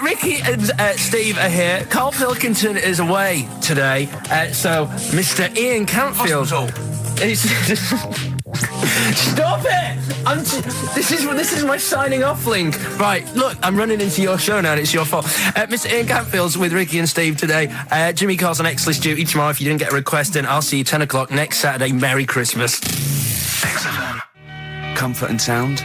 Ricky and Steve are here. Karl Pilkington is away today, so Mr. Ian Campfield. Stop it! This is my signing off link. Right, look, I'm running into your show now and it's your fault. Mr. Ian Campfield's with Ricky and Steve today. Jimmy Carr's on X-List duty tomorrow. If you didn't get a request in, I'll see you 10 o'clock next Saturday. Merry Christmas. XFM. Comfort and Sound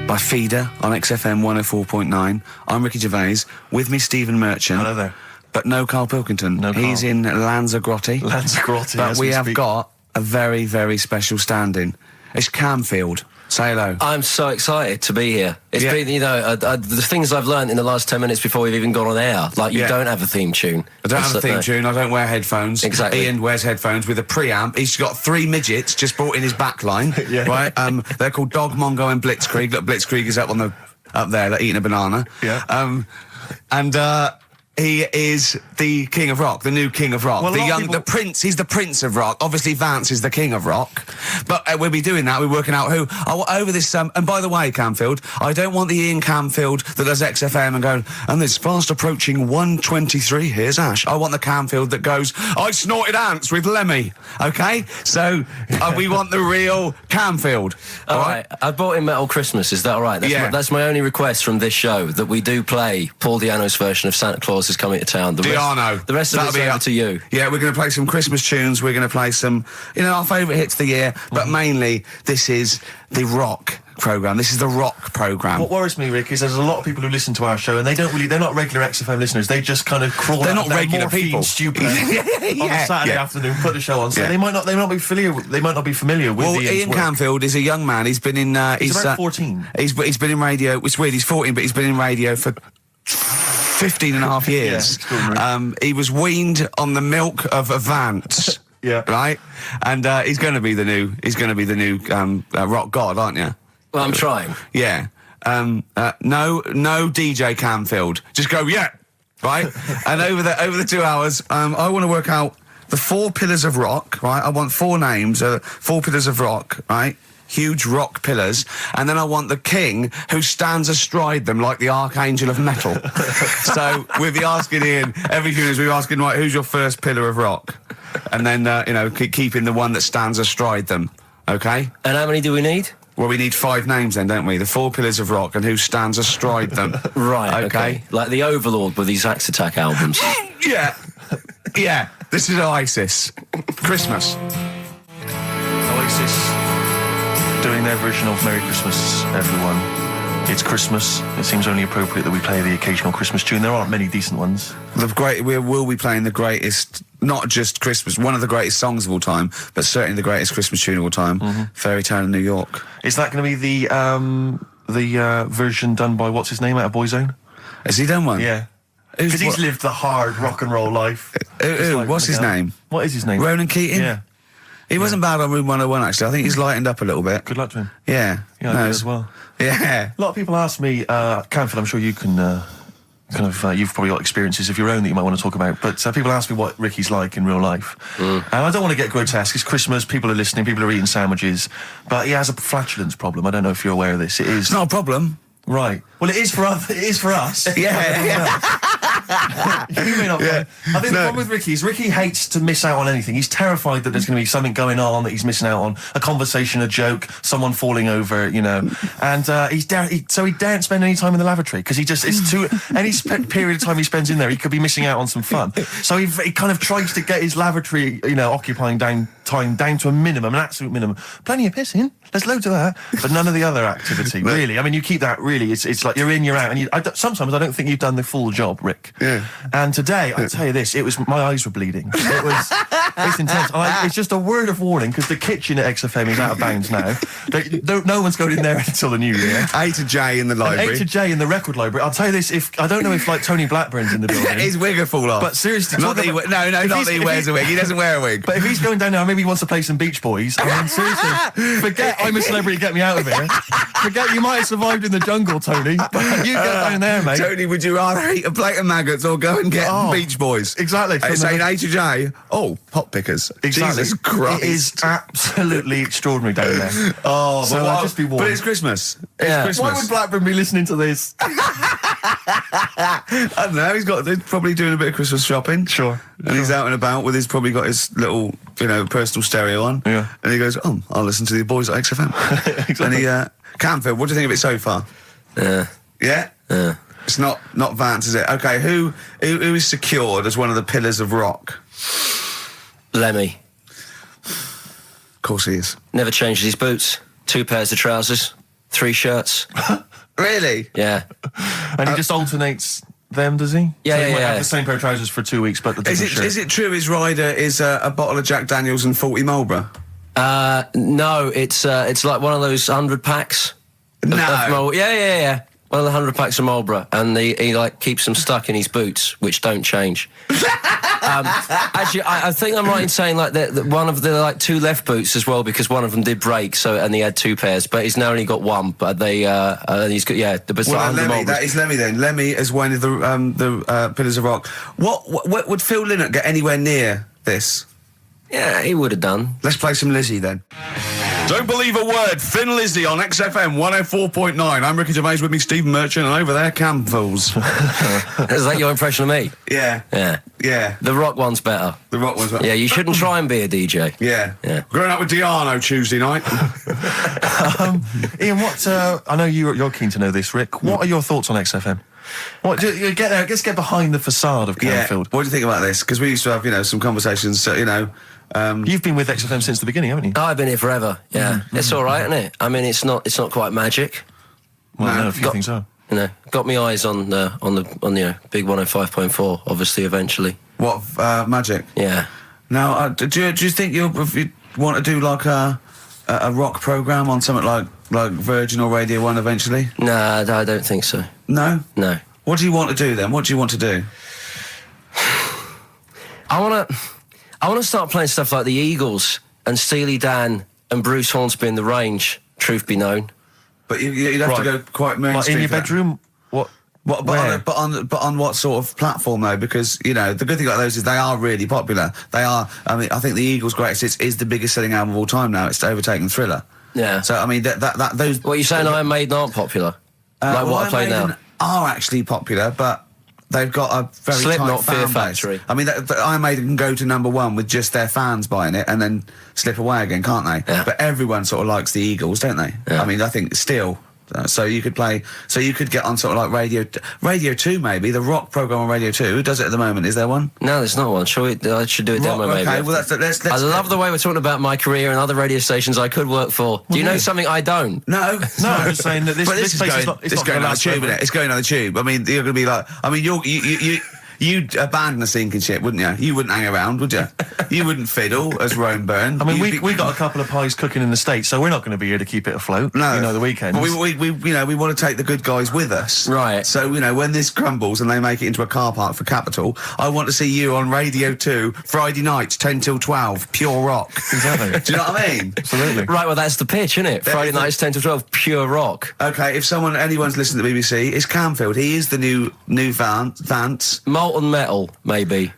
by Feeder on XFM 104.9. I'm Ricky Gervais. With me, Stephen Merchant. Hello there. But no Karl Pilkington. No Karl. He's in Lanzagrotte. Lanzagrotte, but as we have speak. got a very, very special stand-in. It's Camfield. Say hello. I'm so excited to be here. It's been, you know, the things I've learned in the last 10 minutes before we've even gone on air. Like, you don't have a theme tune. I don't have a theme tune. I don't wear headphones. Exactly. Ian wears headphones with a preamp. He's got 3 midgets just brought in his back line. Right? They're called Dog, Mongo and Blitzkrieg. Look, Blitzkrieg is up there, they're eating a banana. Yeah. He is the king of rock, the new king of rock. Well, the prince, he's the prince of rock. Obviously, Vance is the king of rock. But we'll be doing that, we're working out who. Over this, and by the way, Camfield, I don't want the Ian Camfield that does XFM and going, and it's fast approaching 1:23, here's Ash. I want the Camfield that goes, I snorted ants with Lemmy, okay? So, we want the real Camfield. All right. I bought in Metal Christmas, is that all right? That's my only request from this show, that we do play Paul Di'Anno's version of Santa Claus is Coming to Town. The rest of it's over to you. Yeah, we're going to play some Christmas tunes. We're going to play some, our favourite hits of the year. But mainly, this is the rock programme. This is the rock programme. What worries me, Rick, is there's a lot of people who listen to our show and they're not regular XFM listeners. They just kind of crawl They're out not of their regular people. stupid on a Saturday afternoon, put the show on. So they might not be familiar with Well, Ian Camfield is a young man. He's been in he's about 14. He's been in radio. It's weird, he's 14, but he's been in radio for 15 and a half years. He was weaned on the milk of a Vance. Right? And he's going to be the new rock god, aren't you? Well, I'm trying. Yeah. No DJ Camfield. Just go, right? And over the 2 hours, I want to work out the 4 pillars of rock, right? I want 4 names, 4 pillars of rock, right? Huge rock pillars, and then I want the king who stands astride them like the archangel of metal. So we'll be asking Ian every few minutes. We're asking, right, who's your first pillar of rock, and then keeping the one that stands astride them. Okay. And how many do we need? Well, we need 5 names then, don't we? The 4 pillars of rock and who stands astride them. Right. Okay. Like the Overlord with these Axe Attack albums. Yeah. This is Oasis. Christmas. Oasis doing their version of Merry Christmas, everyone. It's Christmas. It seems only appropriate that we play the occasional Christmas tune. There aren't many decent ones. We will be playing the greatest, not just Christmas, one of the greatest songs of all time, but certainly the greatest Christmas tune of all time, Fairy Tale in New York. Is that going to be the version done by, what's his name, out of Boyzone? Has he done one? Yeah. Because he's lived the hard rock and roll life. What's his name? What is his name? Ronan Keating? Yeah. He wasn't bad on Room 101, actually. I think he's lightened up a little bit. Good luck to him. Yeah. Yeah, I do as well. Yeah. A lot of people ask me, Camfield, I'm sure you can you've probably got experiences of your own that you might want to talk about, but people ask me what Ricky's like in real life. And I don't want to get grotesque. It's Christmas, people are listening, people are eating sandwiches, but he has a flatulence problem. I don't know if you're aware of this. It's not a problem. Right. Well, it is for us. Yeah. You may not. Yeah. I think the problem with Ricky is Ricky hates to miss out on anything. He's terrified that there's going to be something going on that he's missing out on, a conversation, a joke, someone falling over, And he daren't spend any time in the lavatory because it's too. Any period of time he spends in there, he could be missing out on some fun. So he kind of tries to get his lavatory, occupying time down to a minimum, an absolute minimum. Plenty of pissing. There's loads of that, but none of the other activity, really. I mean, you keep that, really, it's like you're in, you're out, and sometimes I don't think you've done the full job, Rick. Yeah. And today, I'll tell you this, my eyes were bleeding. It's intense. It's just a word of warning, because the kitchen at XFM is out of bounds now. No one's going in there until the new year. A to J in the library. A to J in the record library. I'll tell you this, I don't know if, Tony Blackburn's in the building. His wig will fall off. But seriously... Not that he wears a wig. He doesn't wear a wig. But if he's going down there, maybe he wants to play some Beach Boys. I mean, seriously, forget I'm a celebrity, get me out of here. Forget you might have survived in the jungle, Tony, but you get down there, mate. Tony, would you rather eat a plate of maggots or go and get Beach Boys? Exactly. Saying A to J, pot pickers. Exactly. Jesus Christ. It is absolutely extraordinary down there. So just be warned. But it's Christmas. It's Christmas. Why would Blackburn be listening to this? I don't know. He's probably doing a bit of Christmas shopping. Sure. And he's out and about with probably got his little, personal stereo on. Yeah. And he goes, I'll listen to the boys at XFM. Exactly. And Canfield, what do you think of it so far? Yeah. Yeah? Yeah. It's not Vance, is it? Okay, who is secured as one of the pillars of rock? Lemmy. Of course he is. Never changes his boots. 2 pairs of trousers. 3 shirts. Really? Yeah. And he just alternates them, does he? Yeah, so he yeah, might yeah. have the same pair of trousers for 2 weeks, but the different shirt. Is it true his rider is a bottle of Jack Daniels and 40 Marlboro? No, it's like one of those 100 packs. No. Yeah. One of the 100 packs of Marlboro, and he like keeps them stuck in his boots, which don't change. Actually, I think I'm right in saying like that one of the like 2 left boots as well, because one of them did break. And he had 2 pairs, but he's now only got 1. But he's got the Well, Lemmy, that is Lemmy then. Lemmy is one of the pillars of rock. What would Phil Lynott get anywhere near this? Yeah, he would have done. Let's play some Lizzie then. Don't believe a word. Thin Lizzie on XFM 104.9. I'm Ricky Gervais, with me Stephen Merchant, and over there Campbells. Is that your impression of me? Yeah. Yeah. The rock one's better. The rock one's better. Yeah, you shouldn't try and be a DJ. Yeah. Growing up with Diano Tuesday night. Ian, I know you're keen to know this, Rick. What are your thoughts on XFM? What you get there? Let's get behind the facade of Canfield. What do you think about this? Because we used to have, some conversations. You've been with XFM since the beginning, haven't you? I've been here forever. Yeah, it's all right, isn't it? I mean, it's not quite magic. Well, no, a few things are. Got me eyes on the big 105.4. Obviously, eventually. What magic? Yeah. Now, do you think you want to do like a rock program on something like Virgin or Radio 1 eventually? Nah, I don't think so. No. What do you want to do then? What do you want to do? I want to start playing stuff like the Eagles and Steely Dan and Bruce Hornsby in the Range. Truth be known. But you'd have to go quite mainstream. In your bedroom? What? But on what sort of platform though? Because the good thing about those is they are really popular. They are. I mean, I think the Eagles' Greatest Hits is the biggest selling album of all time now. It's overtaken Thriller. Yeah. So I mean, those. What are you saying? Iron Maiden aren't popular? Like what I play now? Are actually popular, but they've got a very Slipknot, tight fan Fear base. Factory. I mean, Iron Maiden can go to #1 with just their fans buying it and then slip away again, can't they? Yeah. But everyone sort of likes the Eagles, don't they? Yeah. I mean, I think still. So you could get on sort of like Radio 2 maybe, the rock program on Radio 2. Who does it at the moment? Is there one? No, there's not one. I should do a demo maybe. Okay, well let's I love the way we're talking about my career and other radio stations I could work for. Do you know something I don't? No, I'm just saying that this place is not. It's going on the tube, isn't it? It's going on the tube. I mean, you're going to be like. I mean, you'd abandon a sinking ship, wouldn't you? You wouldn't hang around, would you? You wouldn't fiddle as Rome Byrne. I mean, we got a couple of pies cooking in the States, so we're not going to be here to keep it afloat. No, the weekends. But we want to take the good guys with us, right? So when this crumbles and they make it into a car park for Capital, I want to see you on Radio 2 Friday nights 10 till 12, pure rock. Exactly. Do you know what I mean? Absolutely. Right. Well, that's the pitch, isn't it? Friday nights 10 to 12, pure rock. Okay. If anyone's listening to the BBC, it's Canfield. He is the new Vance. Molten Metal, maybe.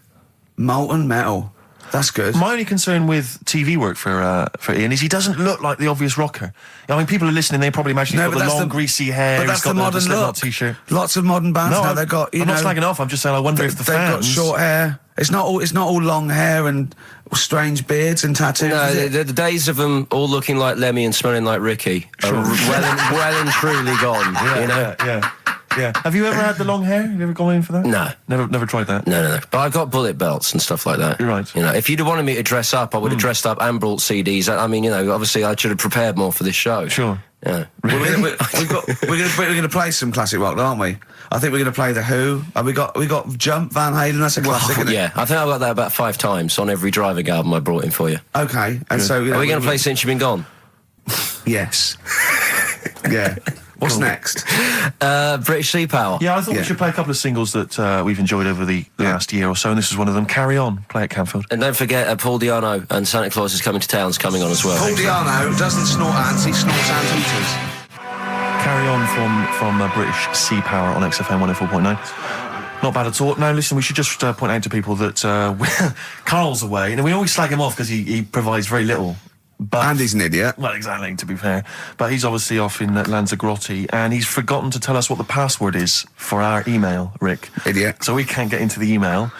Molten Metal. That's good. My only concern with TV work for Ian is he doesn't look like the obvious rocker. I mean, people are listening, they probably imagine he's got the long, greasy hair. But that's the modern look. T-shirt. Lots of modern bands now they've got. I'm not slagging off. I'm just saying I wonder if the they've fans. got short hair. It's not all long hair and strange beards and tattoos. No, the days of them all looking like Lemmy and smelling like Ricky are well and truly gone. Yeah. Have you ever had the long hair? Have you ever gone in for that? No. Never tried that? No. But I've got bullet belts and stuff like that. You're right. If you'd have wanted me to dress up, I would have dressed up and brought CDs. I mean, obviously I should have prepared more for this show. Sure. Yeah. We're going to play some classic rock, aren't we? I think we're going to play The Who. We got Jump, Van Halen. That's a classic, isn't it? Yeah, I think I've got that about 5 times on every driving album I brought in for you. Okay. And so are we going to play Since You've Been Gone? Yes. Yeah. What's next? British Sea Power. Yeah, I thought we should play a couple of singles that we've enjoyed over the last year or so, and this is one of them. Carry On, play at Canfield. And don't forget, Paul Di'Anno and Santa Claus is Coming to Town's coming on as well. Paul Di'Anno doesn't snort ants, he snorts anteaters. Carry On from British Sea Power on XFM 104.9. Not bad at all. Now, listen, we should just point out to people that Carl's away, and we always slag him off because he provides very little But And he's an idiot. well, exactly, to be fair. But he's obviously off in Lanzarote, and he's forgotten to tell us what the password is for our email, Rick. Idiot. So we can't get into the email.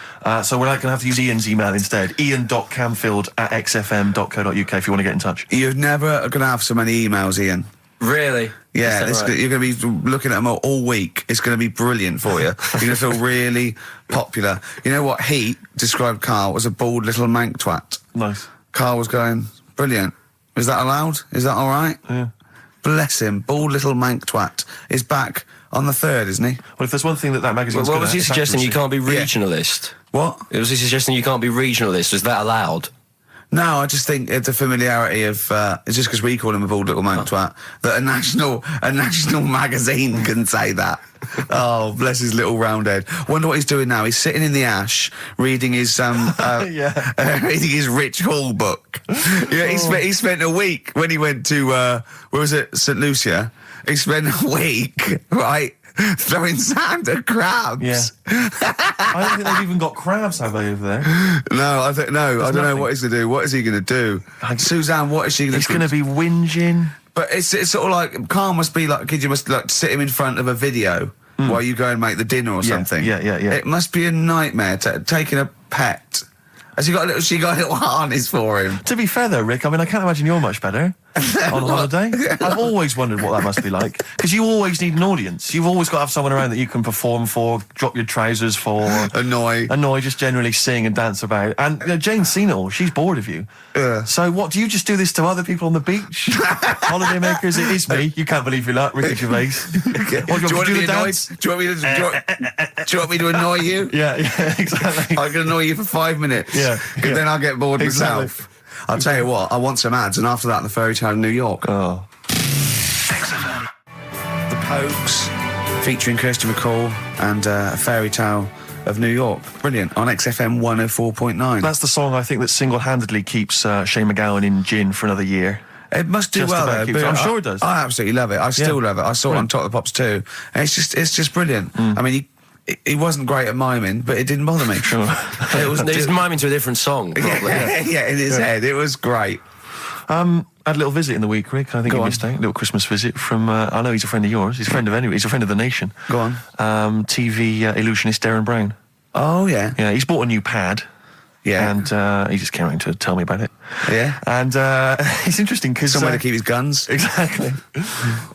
So we're going to have to use Ian's email instead. ian.camfield@xfm.co.uk if you want to get in touch. You're never going to have so many emails, Ian. Really? Yeah, Is that right? you're going to be looking at them all week. It's going to be brilliant for you. You're going to feel really popular. You know what? He described Carl as a bald little mank twat. Nice. Carl was going, brilliant. Is that allowed? Is that all right? Yeah. Bless him. Bald little mank twat is back on the 3rd, isn't he? Well, if there's one thing that magazine's What good was at, he it's suggesting? You accuracy. can't be regionalist. What? Was he suggesting you can't be regionalist? Was that allowed? No, I just think it's a familiarity of, it's just because we call him a bald little mank twat, that a national magazine can say that. Oh, bless his little round head. Wonder what he's doing now. He's sitting in the ash, reading his, reading his Rich Hall book. Yeah, he spent a week when he went to, where was it, St. Lucia? He spent a week, right, throwing sand at crabs. Yeah. I don't think they've even got crabs, have they, over there? No, I don't know nothing. what he's going to do. What is he going to do? Suzanne, what is she going to do? He's going to be whinging. But it's sort of like, Carl must be like, you must like sit him in front of a video while you go and make the dinner or something. Yeah. It must be a nightmare taking a pet. Has she got a little harness for him? To be fair, though, Rick, I mean, I can't imagine you're much better on holiday. I've always wondered what that must be like. Because you always need an audience. You've always got to have someone around that you can perform for, drop your trousers for. Annoy, just generally sing and dance about. And Jane's seen it all. She's bored of you. So what, do you just do this to other people on the beach? Holiday makers, it is me. You can't believe you're like Ricky Gervais. What, do you want me to do the dance? Do you want me to annoy you? Yeah, exactly. I can annoy you for 5 minutes. Yeah. Because then I'll get bored myself. I'll tell you what, I want some ads, and after that, the fairy tale of New York. Oh. The Pokes, featuring Kirsty McCall and a fairy tale of New York. Brilliant, on XFM 104.9. That's the song I think that single-handedly keeps Shane McGowan in gin for another year. It must do Just well, about though. keeps- but I'm sure it does. I absolutely love it. I still love it. I saw it on Top of the Pops too. And it's just brilliant. I mean, he wasn't great at miming, but it didn't bother me. Sure. He's miming to a different song, probably. Yeah, in his head. It was great. I had a little visit in the week, Rick. I think you missed out. A little Christmas visit from, I know he's a friend of yours. He's a friend of he's a friend of the nation. Go on. TV illusionist Darren Brown. Oh, yeah. Yeah, he's bought a new pad. Yeah. And he just came around to tell me about it. Yeah. And it's interesting because... Somewhere to keep his guns. Exactly.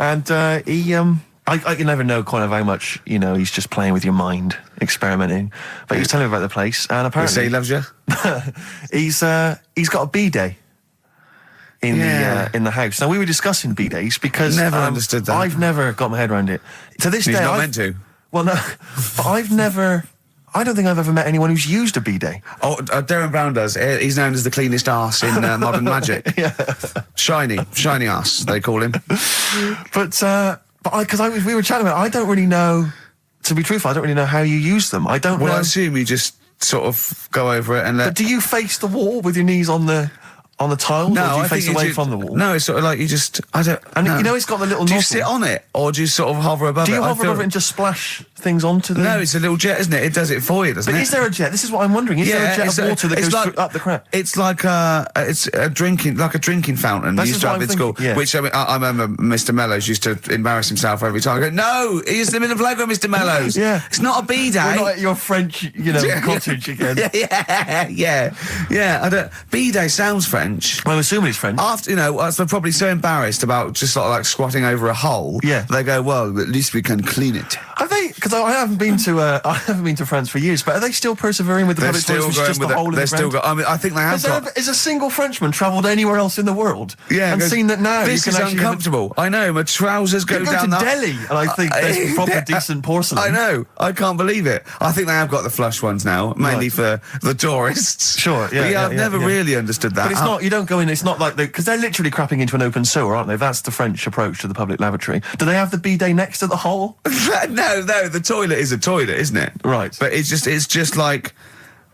And I can never know kind of how much, he's just playing with your mind, experimenting. But he was telling me about the place, and apparently... Say he loves you? he's got a B-day in the house. Now, we were discussing B-days because... Never understood that. I've never got my head around it. To this He's day... not meant to. Well, no, but I don't think I've ever met anyone who's used a B-day. Oh, Darren Brown does. He's known as the cleanest arse in Modern Magic. Yeah. Shiny arse, they call him. But we were chatting about it, I don't really know, to be truthful, I don't really know how you use them. I don't know. Well, I assume you just sort of go over it and let... But do you face the wall with your knees on the tiles, or do you face away from the wall? No, it's sort of like you just... I don't... And no. it's got the little Do you nozzle. sit on it, or do you sort of hover above it? Do you I hover feel- over it and just splash things onto them? No, it's a little jet, isn't it? It does it for you, doesn't But it? is there a jet? This is what I'm wondering. Is there a jet of water that goes up the crap? It's like it's a drinking fountain. That's you used to have what in I'm school. thinking, yeah. Which I remember Mr. Mellows used to embarrass himself every time. I go, no, he's in the playground, Mr. Mellows. Yeah. It's not a B-day. We're not at your French, cottage again. Yeah. I don't. B-day sounds French. I'm assuming it's French. After they're probably so embarrassed about just sort of like squatting over a hole. Yeah. They go, well, at least we can clean it. Are they? Because I haven't been to France for years. But are they still persevering with the They're public still toilets? going Just with a it. hole in They're the still ground? got. I mean, I think they have got. Has a single Frenchman travelled anywhere else in the world? Yeah, and goes, seen that now? This you is can actually uncomfortable. I know. My trousers go Go down to the Delhi, and I think there's proper decent porcelain. I know. I can't believe it. I think they have got the flush ones now, mainly for the tourists. Sure, yeah, But yeah, I've yeah, never yeah. really understood that. But it's not. You don't go in. It's not like because they're literally crapping into an open sewer, aren't they? That's the French approach to the public lavatory. Do they have the bidet next to the hole? No. The toilet is a toilet, isn't it? Right. But it's just like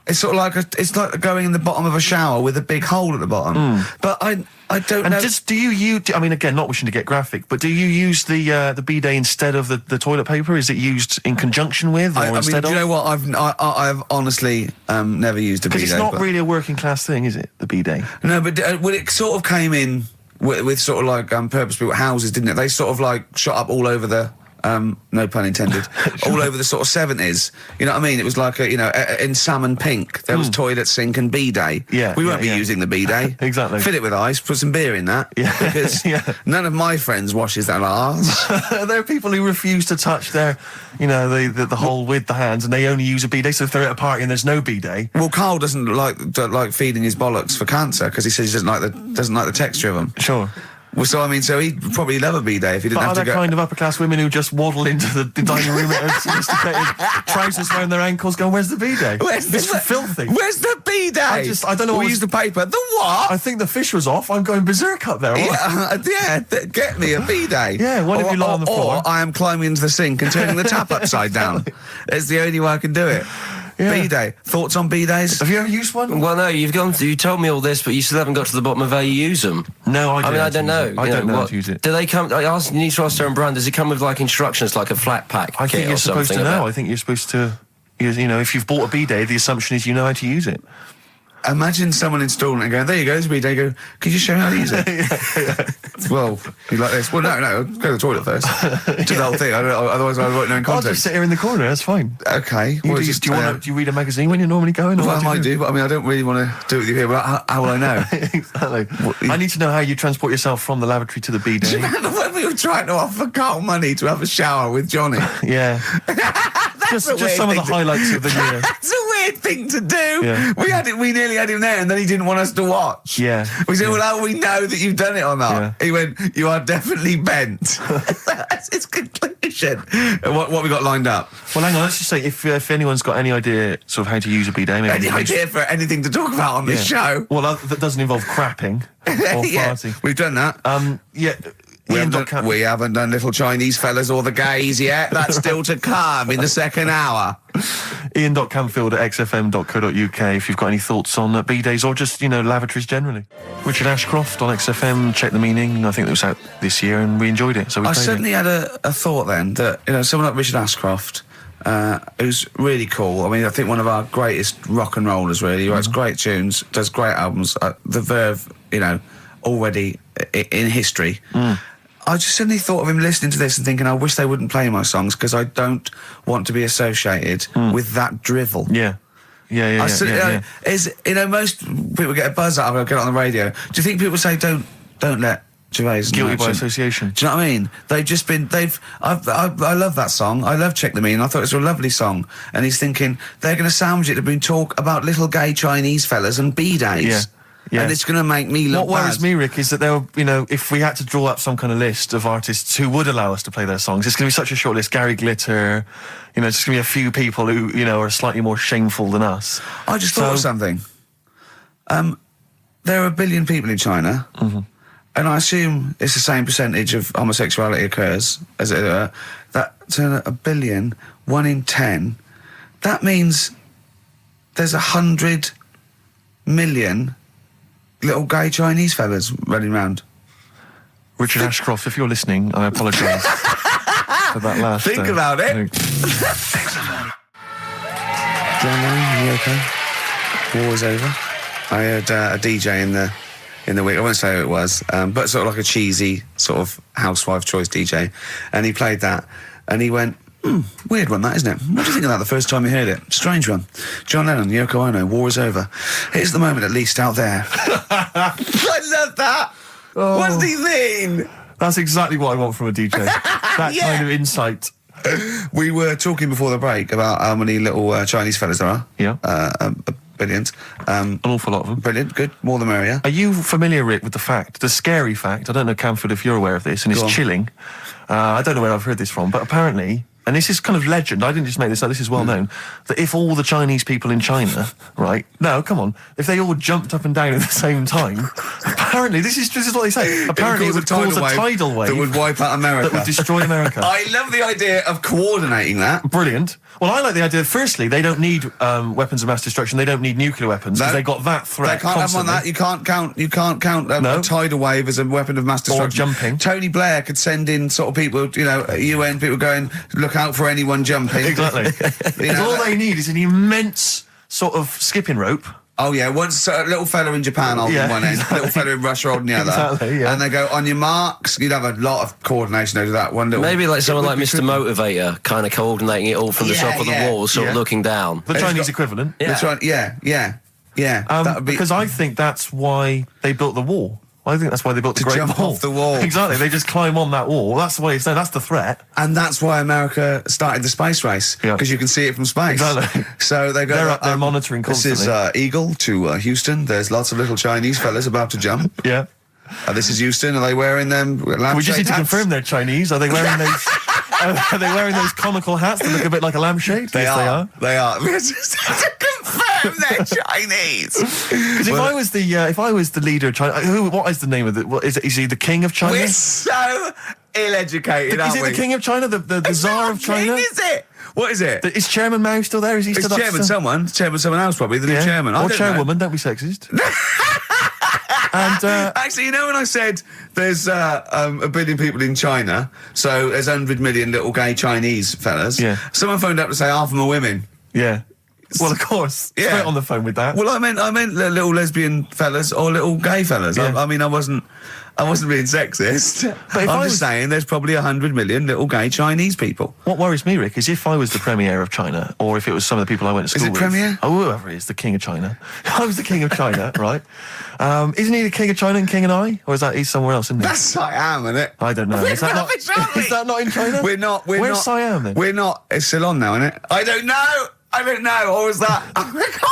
It's sort of like it's like going in the bottom of a shower with a big hole at the bottom. But I don't know. And do you use? I mean, again, not wishing to get graphic, but do you use the bidet instead of the toilet paper? Is it used in conjunction with, or instead do of? you know what? I've honestly never used a bidet. Because it's not really a working class thing, is it? The bidet. No, but well, it sort of came in with sort of like purpose-built houses, didn't it? They sort of like shot up all over the. No pun intended. All over the sort of 70s. You know what I mean? It was like in salmon pink. There was toilet, sink, and bidet. Yeah, we won't be using the bidet. Exactly. Fill it with ice. Put some beer in that. Yeah, because none of my friends washes their arse. There are people who refuse to touch their, the hole with the hands, and they only use a bidet. So if they're at a party and there's no bidet, well, Carl doesn't like feeding his bollocks for cancer because he says he doesn't like the texture of them. Sure. Well, so I mean, so he'd probably love a bidet if he didn't have to go. Are there kind of upper class women who just waddle into the dining room in sophisticated trousers around their ankles, going, "Where's the bidet? This is filthy. Where's the bidet? I don't know. We use the paper. The what? I think the fish was off. I'm going berserk up there. Get me a bidet. Yeah, what if you lie on the floor? Or I am climbing into the sink and turning the tap upside down. It's the only way I can do it. Yeah. Bidet. Thoughts on bidets? Have you ever used one? Well, no, you told me all this, but you still haven't got to the bottom of how you use them. No, I don't know. I don't know how to use it. Do they come? You need to ask their own brand. Does it come with like instructions, like a flat pack? I think you're supposed to know. I think you're supposed to. If you've bought a bidet, the assumption is you know how to use it. Imagine someone installing it and going, "There you go, there's a bidet." Go, "Could you show me how to use it?" Well, you like this? Well, no, go to the toilet first. Do the whole thing. Otherwise, I won't know in context. I'll just sit here in the corner. That's fine. Okay. Do you read a magazine when you're normally going? Well, I might do, but I mean, I don't really want to do it with you here. But how will I know? Exactly. I need to know how you transport yourself from the lavatory to the bidet. Do you remember when we were trying to offer Carl money to have a shower with Johnny? Yeah. just some of the highlights of the year. That's a weird thing to do. Yeah. We nearly had him there, and then he didn't want us to watch. Yeah. We said, "Well, how do we know that you've done it or not?" Yeah. He went, "You are definitely bent." That's his conclusion. What we got lined up? Well, hang on. Let's just say if anyone's got any idea sort of how to use a bidet, maybe Any idea for anything to talk about on this show? Well, that doesn't involve crapping or farting. We've done that. We haven't done little Chinese fellas or the gays yet. That's still to come in the second hour. Ian.Camfield@xfm.co.uk if you've got any thoughts on bidets or just, lavatories generally. Richard Ashcroft on XFM, Check the Meaning. I think it was out this year and we enjoyed it. So I certainly had a thought then that, someone like Richard Ashcroft, who's really cool. I mean, I think one of our greatest rock and rollers, really. He writes great tunes, does great albums. The Verve, already in history. I just suddenly thought of him listening to this and thinking, I wish they wouldn't play my songs because I don't want to be associated with that drivel. Yeah. Most people get a buzz out of it, get it on the radio. Do you think people say, don't let Gervais guilty by association? Do you know what I mean? I love that song. I love Check the Meaning. I thought it was a lovely song. And he's thinking, they're going to sandwich it to been talk about little gay Chinese fellas and bidets. Yeah. Yeah. And it's going to make me look What worries me, Rick, is that if we had to draw up some kind of list of artists who would allow us to play their songs, it's going to be such a short list. Gary Glitter, it's just going to be a few people who, are slightly more shameful than us. I just thought of something. There are 1 billion people in China, and I assume it's the same percentage of homosexuality occurs, as it were. That's 1 billion, 1 in 10. That means there's 100 million little gay Chinese fellas running around. Richard Ashcroft, if you're listening, I apologise for that last... Think about it. John Lennon, you okay? War's over. I heard a DJ in the week, I won't say who it was, but sort of like a cheesy sort of housewife choice DJ, and he played that, and he went, weird one that, isn't it? What do you think of that the first time you heard it? Strange one. John Lennon, Yoko Ono, war is over. Here's the moment at least out there. I love that. Oh. What does he mean? That's exactly what I want from a DJ. That kind of insight. We were talking before the break about how many little Chinese fellas there are. Yeah. Billions. An awful lot of them. Brilliant, good, more the merrier. Are you familiar, Rick, with the scary fact, I don't know, Camfield, if you're aware of this, and it's chilling. I don't know where I've heard this from, but apparently, and this is kind of legend, I didn't just make this up, this is well known, that if all the Chinese people in China, right, no, come on, if they all jumped up and down at the same time, Apparently, this is what they say. Apparently, it would cause a tidal wave that would wipe out America. that would destroy America. I love the idea of coordinating that. Brilliant. Well, I like the idea. Firstly, they don't need weapons of mass destruction. They don't need nuclear weapons because they got that threat. They can't constantly. have that. You can't count a tidal wave as a weapon of mass destruction. Or jumping. Tony Blair could send in sort of people, UN people going, look out for anyone jumping. Exactly. All they need is an immense sort of skipping rope. Oh yeah, once a little fella in Japan holding one end, a little fella in Russia holding the other, exactly, yeah. and they go on your marks. You'd have a lot of coordination over that one little. Maybe like someone like Mr. Motivator, kind of coordinating it all from the top of the wall, sort of looking down. The Chinese equivalent. Yeah. That's right. Yeah. That would be because I think that's why they built the wall. I think that's why they built the Great jump Wall. off the wall. Exactly. They just climb on that wall. That's the way it's done. That's the threat. And that's why America started the space race, because you can see it from space. Exactly. So they go. They're up there monitoring constantly. This is Eagle to Houston. There's lots of little Chinese fellas about to jump. Yeah. This is Houston. Are they wearing them? We just need to confirm they're Chinese. Are they wearing those? Are they wearing those comical hats that look a bit like a lampshade? They yes, are. They are. We just have to confirm they're Chinese. Because if I was the leader of China, what is the name of it? Is he the king of China? We're so ill-educated, aren't we? Is he the king of China? The Tsar of China? King, is it? What is it? Is Chairman Mao still there? Is he still Chairman someone else probably, the new chairman. Or chairwoman, don't be sexist. And actually, when I said there's a billion people in China, so there's 100 million little gay Chinese fellas, someone phoned up to say half of them are women. Yeah. Well, of course. Yeah. Straight on the phone with that. Well, I meant little lesbian fellas or little gay fellas. Yeah. I wasn't being sexist. But I'm just saying there's probably 100 million little gay Chinese people. What worries me, Rick, is if I was the premier of China, or if it was some of the people I went to school with. Is it premier? Oh, whoever it is, the king of China. If I was the king of China, right? Isn't he the king of China and king and I? Or is that he's somewhere else, isn't he? That's Siam, isn't it? I don't know. Is that not in China? Where's Siam then? We're not. It's Ceylon now, isn't it? I don't know. Or was that? Oh my God!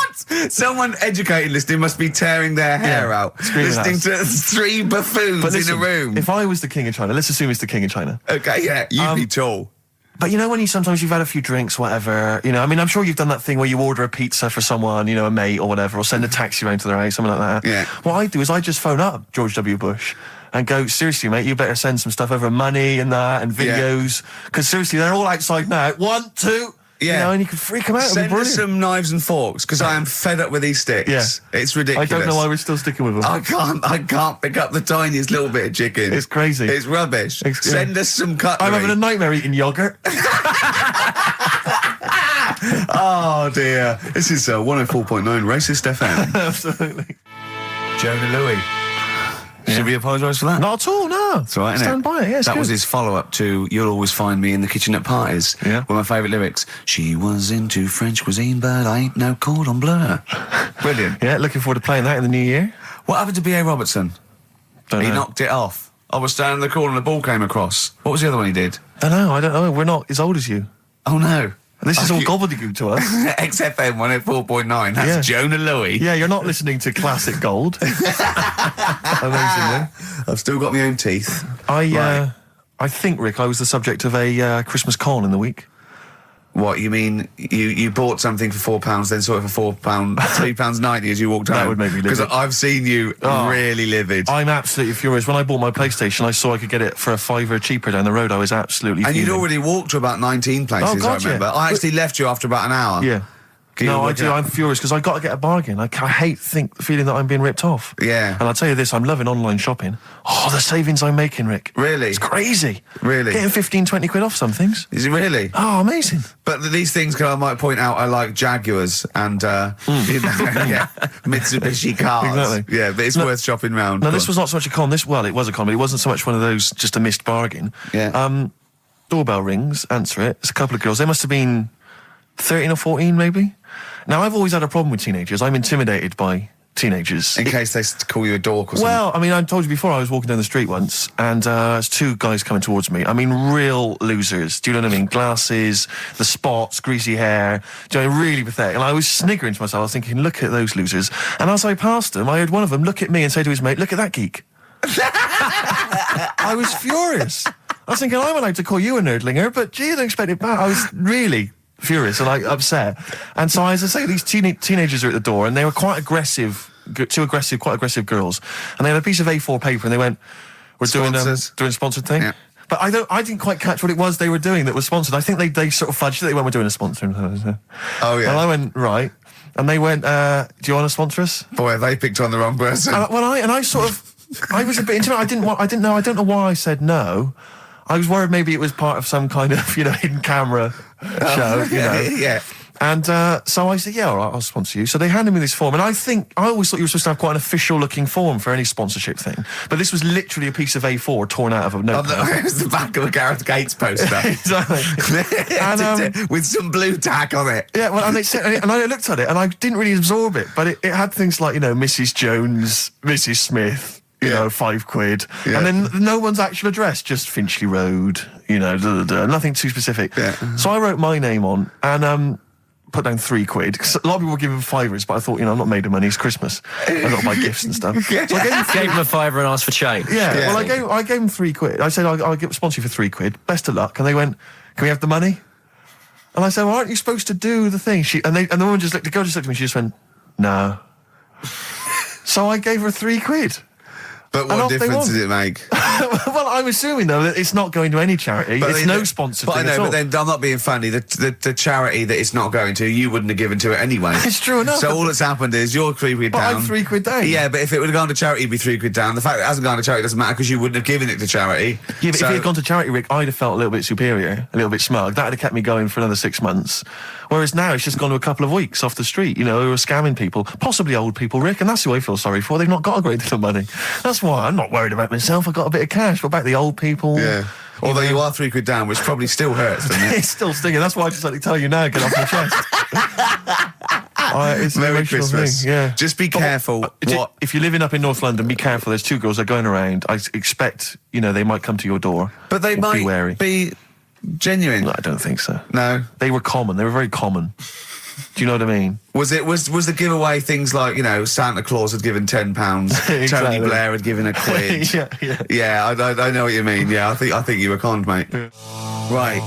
Someone educated listening must be tearing their hair out, listening to three buffoons in a room. If I was the king of China, let's assume it's the king of China. Okay, yeah, you'd be tall. But when sometimes you've had a few drinks, whatever, I'm sure you've done that thing where you order a pizza for someone, a mate or whatever, or send a taxi around to their house, something like that. Yeah. What I do is I just phone up George W. Bush and go, seriously, mate, you better send some stuff over, money and that, and videos, because seriously, they're all outside now. 1, 2... Yeah, and you can freak them out. Send us some knives and forks, because I am fed up with these sticks. Yeah. It's ridiculous. I don't know why we're still sticking with them. I can't pick up the tiniest little bit of chicken. It's crazy. It's rubbish. Send us some cutlery. I'm having a nightmare eating yogurt. Oh dear. This is 104.9 Racist FM. Absolutely. Jonah Louis. Should we apologise for that? Not at all, no. That's right, isn't Stand by it, yeah, that was his follow-up to You'll Always Find Me in the Kitchen at Parties. Yeah. One of my favourite lyrics. She was into French cuisine, but I ain't no cordon bleu. Brilliant. Yeah, looking forward to playing that in the new year. What happened to B.A. Robertson? Don't know. He knocked it off. I was standing in the corner and the ball came across. What was the other one he did? I don't know. We're not as old as you. Oh, no. This is all gobbledygook to us. XFM 104.9. That's Jonah Louis. Yeah, you're not listening to classic gold. Amazingly. I've still got my own teeth. I think, Rick, I was the subject of a Christmas con in the week. What, you mean you bought something for £4, then saw it for £4, £3.90 as you walked home? That would make me livid. Because I've seen you really livid. I'm absolutely furious. When I bought my PlayStation, I saw I could get it for £5 cheaper down the road. I was absolutely And fuming. you'd already walked to about 19 places, I remember. Yeah. I actually left you after about an hour. Yeah. No, I do. I'm furious because I got to get a bargain. I hate the feeling that I'm being ripped off. Yeah. And I'll tell you this, I'm loving online shopping. Oh, the savings I'm making, Rick. Really? It's crazy. Really? Getting 15, 20 quid off some things. Is it really? Oh, amazing. But these things, I might point out, are like Jaguars and Mitsubishi cars. Exactly. Yeah, but it's worth shopping round. No, this was not so much a con. It was a con, but it wasn't so much one of those just a missed bargain. Yeah. Doorbell rings, answer it. It's a couple of girls. They must have been 13 or 14, maybe. Now, I've always had a problem with teenagers. I'm intimidated by teenagers. In case they call you a dork or something. Well, I mean, I told you before, I was walking down the street once, and there's two guys coming towards me. I mean, real losers. Do you know what I mean? Glasses, the spots, greasy hair. Do you know, really pathetic. And I was sniggering to myself. I was thinking, look at those losers. And as I passed them, I heard one of them look at me and say to his mate, look at that geek. I was furious. I was thinking, I'm allowed to call you a nerdlinger, but gee, I don't expect it back. I was really furious and upset. And so, as I say, these teenagers are at the door, and they were quite aggressive quite aggressive girls, and they had a piece of A4 paper, and they went, "We're doing a sponsored thing." Yeah. But I didn't quite catch what it was they were doing that was sponsored. I think they sort of fudged it. They went, "We're doing a sponsor." Oh yeah. And I went, "Right." And they went, "Do you want to sponsor us?" Boy, they picked on the wrong person. I was a bit intimate. I don't know why I said no. I was worried maybe it was part of some kind of, hidden camera show, Yeah. And so I said, yeah, all right, I'll sponsor you. So they handed me this form, and I always thought you were supposed to have quite an official-looking form for any sponsorship thing. But this was literally a piece of A4 torn out of a notepad. It was the back of a Gareth Gates poster. Exactly. And, with some blue tack on it. Yeah, well, and I looked at it, and I didn't really absorb it, but it had things like, Mrs. Jones, Mrs. Smith, £5. Yeah. And then no one's actual address, just Finchley Road, nothing too specific. Yeah. So I wrote my name on, and put down £3. 'Cause a lot of people were giving fivers, but I thought, I'm not made of money. It's Christmas. I've got to buy gifts and stuff. Yeah. So I Gave him a fiver and asked for change. well, I gave him £3. I said, I'll sponsor you for £3. Best of luck. And they went, can we have the money? And I said, well, aren't you supposed to do the thing? And the woman the girl just looked at me. She just went, no. So I gave her £3. But what difference did it make? Well, I'm assuming, though, that it's not going to any charity. It's no sponsored thing at all. But then I'm not being funny. The charity that it's not going to, you wouldn't have given to it anyway. It's true enough. So all that's happened is you're £3 down. But I'm £3 down. Yeah, but if it would have gone to charity, it'd be £3 down. The fact that it hasn't gone to charity doesn't matter because you wouldn't have given it to charity. Yeah, but if it had gone to charity, Rick, I'd have felt a little bit superior, a little bit smug. That would have kept me going for another 6 months. Whereas now it's just gone to a couple of weeks off the street, who are scamming people, possibly old people, Rick, and that's who I feel sorry for. They've not got a great deal of money. That's why I'm not worried about myself. I've got a bit of cash. What about the old people? Yeah. Although you are £3 down, which probably still hurts, doesn't it? It's still stinging. That's why I just like to tell you now, get off my chest. It's an Merry emotional Christmas. thing, yeah. Just be careful. If you're living up in North London, be careful. There's 2 girls that are going around. I expect, they might come to your door. But they might be wary. Be genuine. No, I don't think so. No. They were common. They were very common. Do you know what I mean? Was the giveaway things like, Santa Claus had given £10, Exactly. Tony Blair had given £1? Yeah, I know what you mean. Yeah, I think you were conned, mate. Yeah. Right.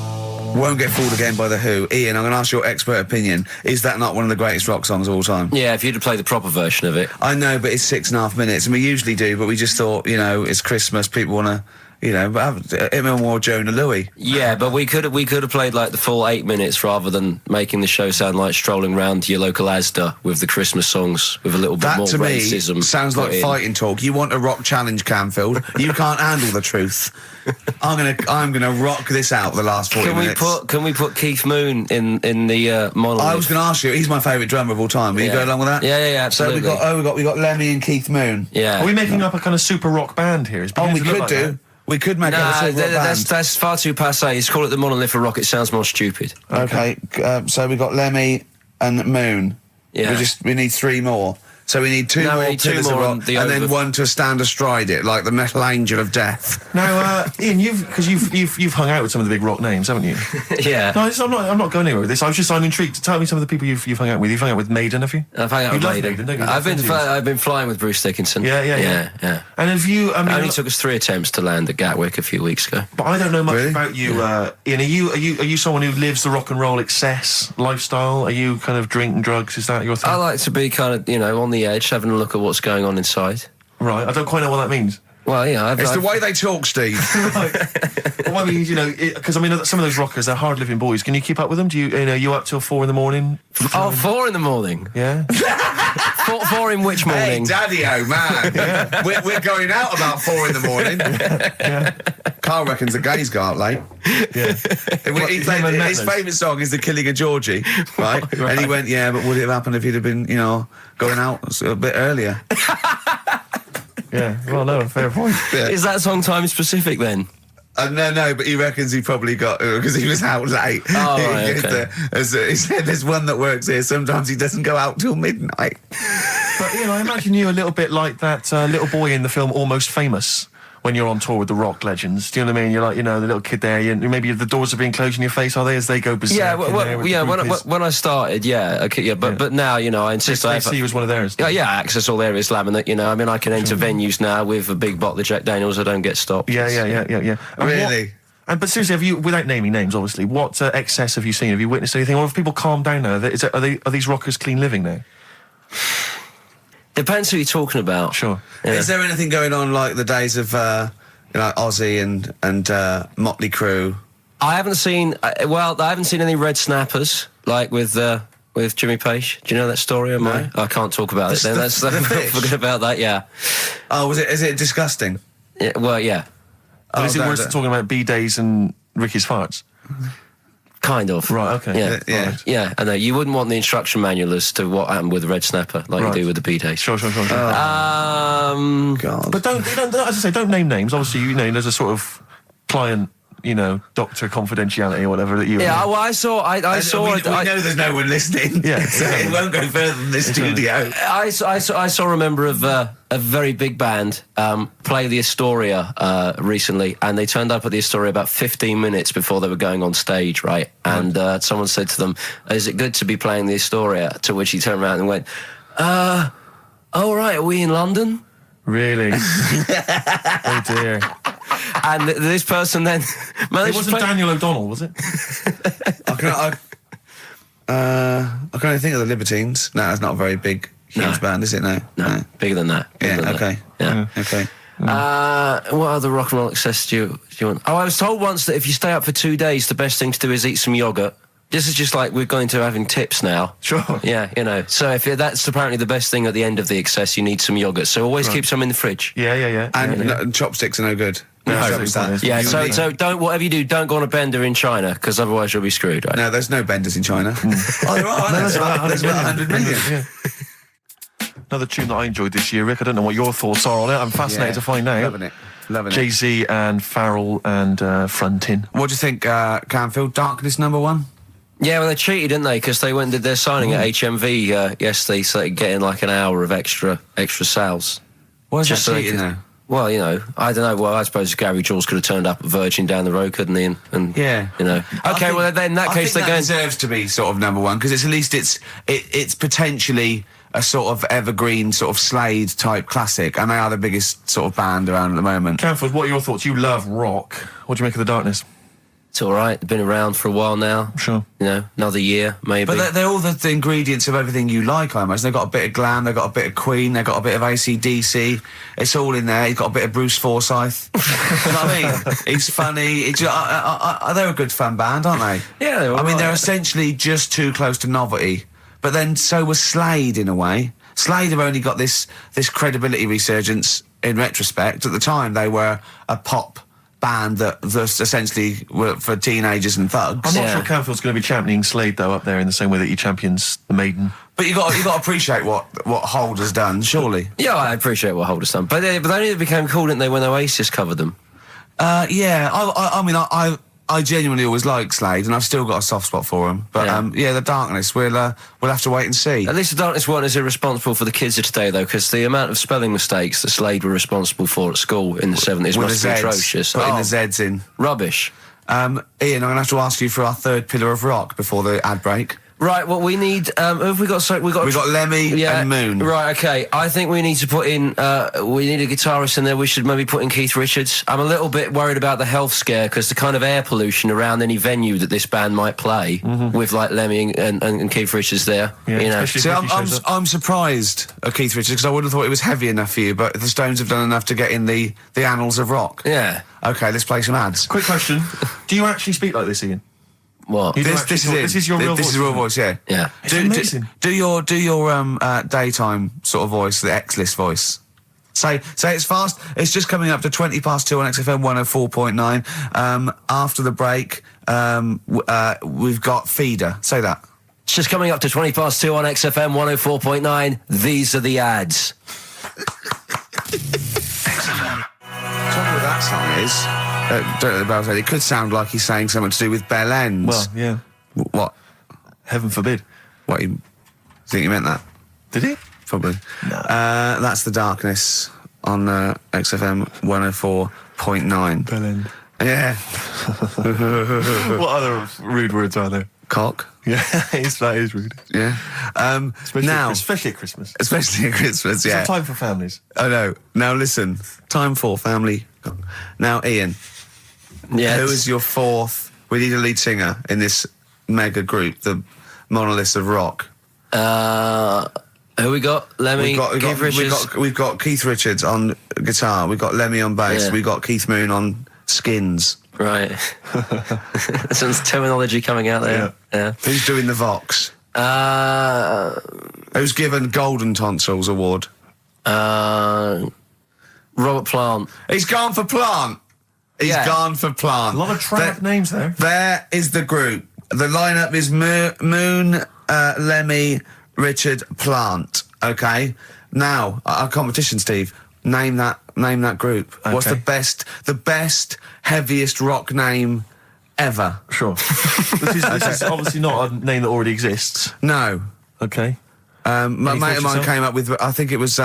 Won't Get Fooled Again by The Who. Ian, I'm going to ask your expert opinion. Is that not one of the greatest rock songs of all time? Yeah, if you'd have played the proper version of it. I know, but it's 6.5 minutes, and we usually do, but we just thought, it's Christmas, people want to, have him or Jonah Louis. Yeah, but we could have played like the full 8 minutes rather than making the show sound like strolling round your local Asda with the Christmas songs with a little bit more racism. That to me sounds like fighting talk. You want a rock challenge, Canfield. You can't handle the truth. I'm gonna rock this out the last 40 minutes. Can we put Keith Moon in the monolith? I was going to ask you. He's my favourite drummer of all time. Will you go along with that? Yeah, absolutely. So we got Lemmy and Keith Moon. Yeah. Are we making up a kind of super rock band here? We could do. That? We could make up a super rock band. That's far too passé. Let's call it the Monolith of Rock. It sounds more stupid. Okay. So we got Lemmy and Moon. Yeah. We need 3 more. So we need 2 more Pillars of Rock, and then one to stand astride it, like the Metal Angel of Death. Now, Ian, you've hung out with some of the big rock names, haven't you? Yeah. No, I'm not going anywhere with this. I'm intrigued. Tell me some of the people you've hung out with. You've hung out with Maiden, have you? I've hung out with Maiden, don't you? I've been flying with Bruce Dickinson. Yeah. And have you? It only took us 3 attempts to land at Gatwick a few weeks ago. But I don't know much about you, Ian. Are you someone who lives the rock and roll excess lifestyle? Are you kind of drink and drugs? Is that your thing? I like to be kind of on the edge, having a look at what's going on inside. Right, I don't quite know what that means. Well, it's the way they talk, Steve. Right. Well, I mean, because some of those rockers, they're hard-living boys. Can you keep up with them? Do you up till 4 in the morning? 4 in the morning? Yeah. 4 in which morning? Hey, Daddy, oh man. We're going out about 4 in the morning. Yeah. Carl reckons the gays go out late. Yeah. His favourite song is The Killing of Georgie, right? And he went, yeah, but would it have happened if he'd have been, going out a bit earlier? Yeah, well, no, fair point. Yeah. Is that song time specific then? No, but he reckons he probably got because he was out late. Oh, right, okay. He said there's one that works here. Sometimes he doesn't go out till midnight. But I imagine you a little bit like that little boy in the film Almost Famous. When you're on tour with the rock legends, do you know what I mean? You're like, the little kid there. Maybe the doors are being closed in your face, are they? As they go berserk. Yeah, when I started, but now, I insist. I see you as one of theirs. Yeah, I access all their Islam, and that, I can enter venues now with a big bottle of Jack Daniels. I don't get stopped. Yeah. Really? But seriously, have you, without naming names, obviously, what excess have you seen? Have you witnessed anything? Or have people calmed down now? Are these rockers clean living now? Depends who you're talking about. Sure. Yeah. Is there anything going on like the days of Ozzy and Motley Crue? I haven't seen. I haven't seen any Red Snappers like with Jimmy Page. Do you know that story? No. I can't talk about it. Then that's the fish? forget about that. Yeah. Oh, is it disgusting? Yeah. Well, yeah. But is it no, worse than talking about B-days and Ricky's farts? Kind of. Right, okay. Yeah. Yeah. Right. Yeah. I know. You wouldn't want the instruction manual as to what happened with the Red Snapper, like Right. you do with the B-days. Sure. God. But don't, as I say, don't name names. Obviously, there's a sort of client, doctor confidentiality or whatever that you. Yeah. Well, I saw. We know there's no one listening. Yeah. So it won't go further than the studio. I saw a member of a very big band play the Astoria recently, and they turned up at the Astoria about 15 minutes before they were going on stage, right? And someone said to them, "Is it good to be playing the Astoria?" To which he turned around and went, "Oh right, are we in London?" Really? Oh dear. And this person then managed It to wasn't play. Daniel O'Donnell, was it? I can only think of the Libertines. No, that's not a very big, huge No. band, is it? No. No, bigger than that. Bigger Yeah. than that. Okay. Yeah. Okay. What other rock and roll excess do you want? Oh, I was told once that if you stay up for 2 days, the best thing to do is eat some yogurt. This is just like we're going to having tips now. Sure. Yeah, So if that's apparently the best thing at the end of the excess, you need some yogurt. So always keep some in the fridge. Yeah. And chopsticks are no good. No, Stop that. Yeah, You need- so don't, whatever you do, don't go on a bender in China, because otherwise you'll be screwed, right? No, there's no benders in China. Oh, there are. There's about 100 million. Yeah. Another tune that I enjoyed this year, Rick. I don't know what your thoughts are on it. I'm fascinated to find out. Loving it. Jay-Z and Farrell and Frontin. What do you think, Canfield? Darkness #1? Yeah, well, they cheated, didn't they? Because they went and did their signing at HMV yesterday, so they could get in like an hour of extra sales. Why is Just that so they cheating, could- though? Well, I don't know. Well, I suppose Gary Jules could have turned up at Virgin down the road, couldn't he? And Yeah. Okay, well, then in that case, they're that going. deserves to be sort of #1 because at least it's potentially a sort of evergreen sort of Slade type classic, and they are the biggest sort of band around at the moment. Canfield, what are your thoughts? You love rock. What do you make of The Darkness? It's all right. They've been around for a while now. Sure. Another year maybe. But they're all the ingredients of everything you like, I imagine. They've got a bit of glam, they've got a bit of Queen, they've got a bit of AC/DC. It's all in there. You've got a bit of Bruce Forsyth. You know what I mean? He's funny. They're a good fun band, aren't they? Yeah, they're all I mean, they're right. essentially just too close to novelty. But then so was Slade in a way. Slade have only got this credibility resurgence in retrospect. At the time, they were a pop band that essentially were for teenagers and thugs. I'm not Yeah. sure Canfield's going to be championing Slade, though, up there in the same way that he champions the Maiden. But you got to appreciate what Hold has done, surely. Yeah, I appreciate what Holder's done. But they only became cool, didn't they, when Oasis covered them? Yeah, I mean, I genuinely always liked Slade, and I've still got a soft spot for him. But The Darkness, we'll have to wait and see. At least the Darkness weren't as irresponsible for the kids of today, though, because the amount of spelling mistakes that Slade were responsible for at school in the 70s With must the be Zs, atrocious. putting the Zs in. Rubbish. Ian, I'm going to have to ask you for our third pillar of rock before the ad break. Right, well, we need... who have we got? So we got Lemmy and Moon. Right, okay. I think we need to put in... we need a guitarist in there. We should maybe put in Keith Richards. I'm a little bit worried about the health scare because the kind of air pollution around any venue that this band might play with, like, Lemmy and Keith Richards there. Yeah, you know. especially- See, Ricky shows up. I'm surprised at Keith Richards because I would have thought it was heavy enough for you, but the Stones have done enough to get in the annals of rock. Yeah. Okay, let's play some ads. Quick question. Do you actually speak like this, Ian? What? You do This actually is talk- it. This is your real This voice. is real voice, yeah. Yeah. It's amazing. Do your daytime sort of voice, the X-list voice. Say it's fast. It's just coming up to 2:20 on XFM 104.9. After the break, we've got Feeder. Say that. It's just coming up to 2:20 on XFM 104.9. These are the ads. Trouble with that song is, don't know about it. It could sound like he's saying something to do with Bell Ends. Well, yeah. What? Heaven forbid. What? You think you meant that? Did he? Probably. No. That's The Darkness on XFM 104.9. Bellend. Yeah. What other rude words are there? Cock. Yeah, that is rude. Yeah. Especially at Christmas. Especially at Christmas, yeah. It's a time for families. I know. Now listen, time for family. Now, Ian, Yeah. who is your fourth? We need a lead singer in this mega group, the monoliths of rock. Who we got? Lemmy, Keith Richards. We've got Keith Richards on guitar. We've got Lemmy on bass. Yeah. We've got Keith Moon on skins. Right. Some terminology coming out there. Yeah. Who's doing the Vox? Who's given Golden Tonsils Award? Robert Plant. He's gone for Plant. He's gone for Plant. A lot of trap names there. There is the group. The lineup is Moon, Lemmy, Richard, Plant. Okay. Now our competition, Steve. Name that group. Okay. What's the best, heaviest rock name ever? Sure. This is obviously not a name that already exists. No. Okay. My Any mate of thoughts mine yourself? came up with, I think it was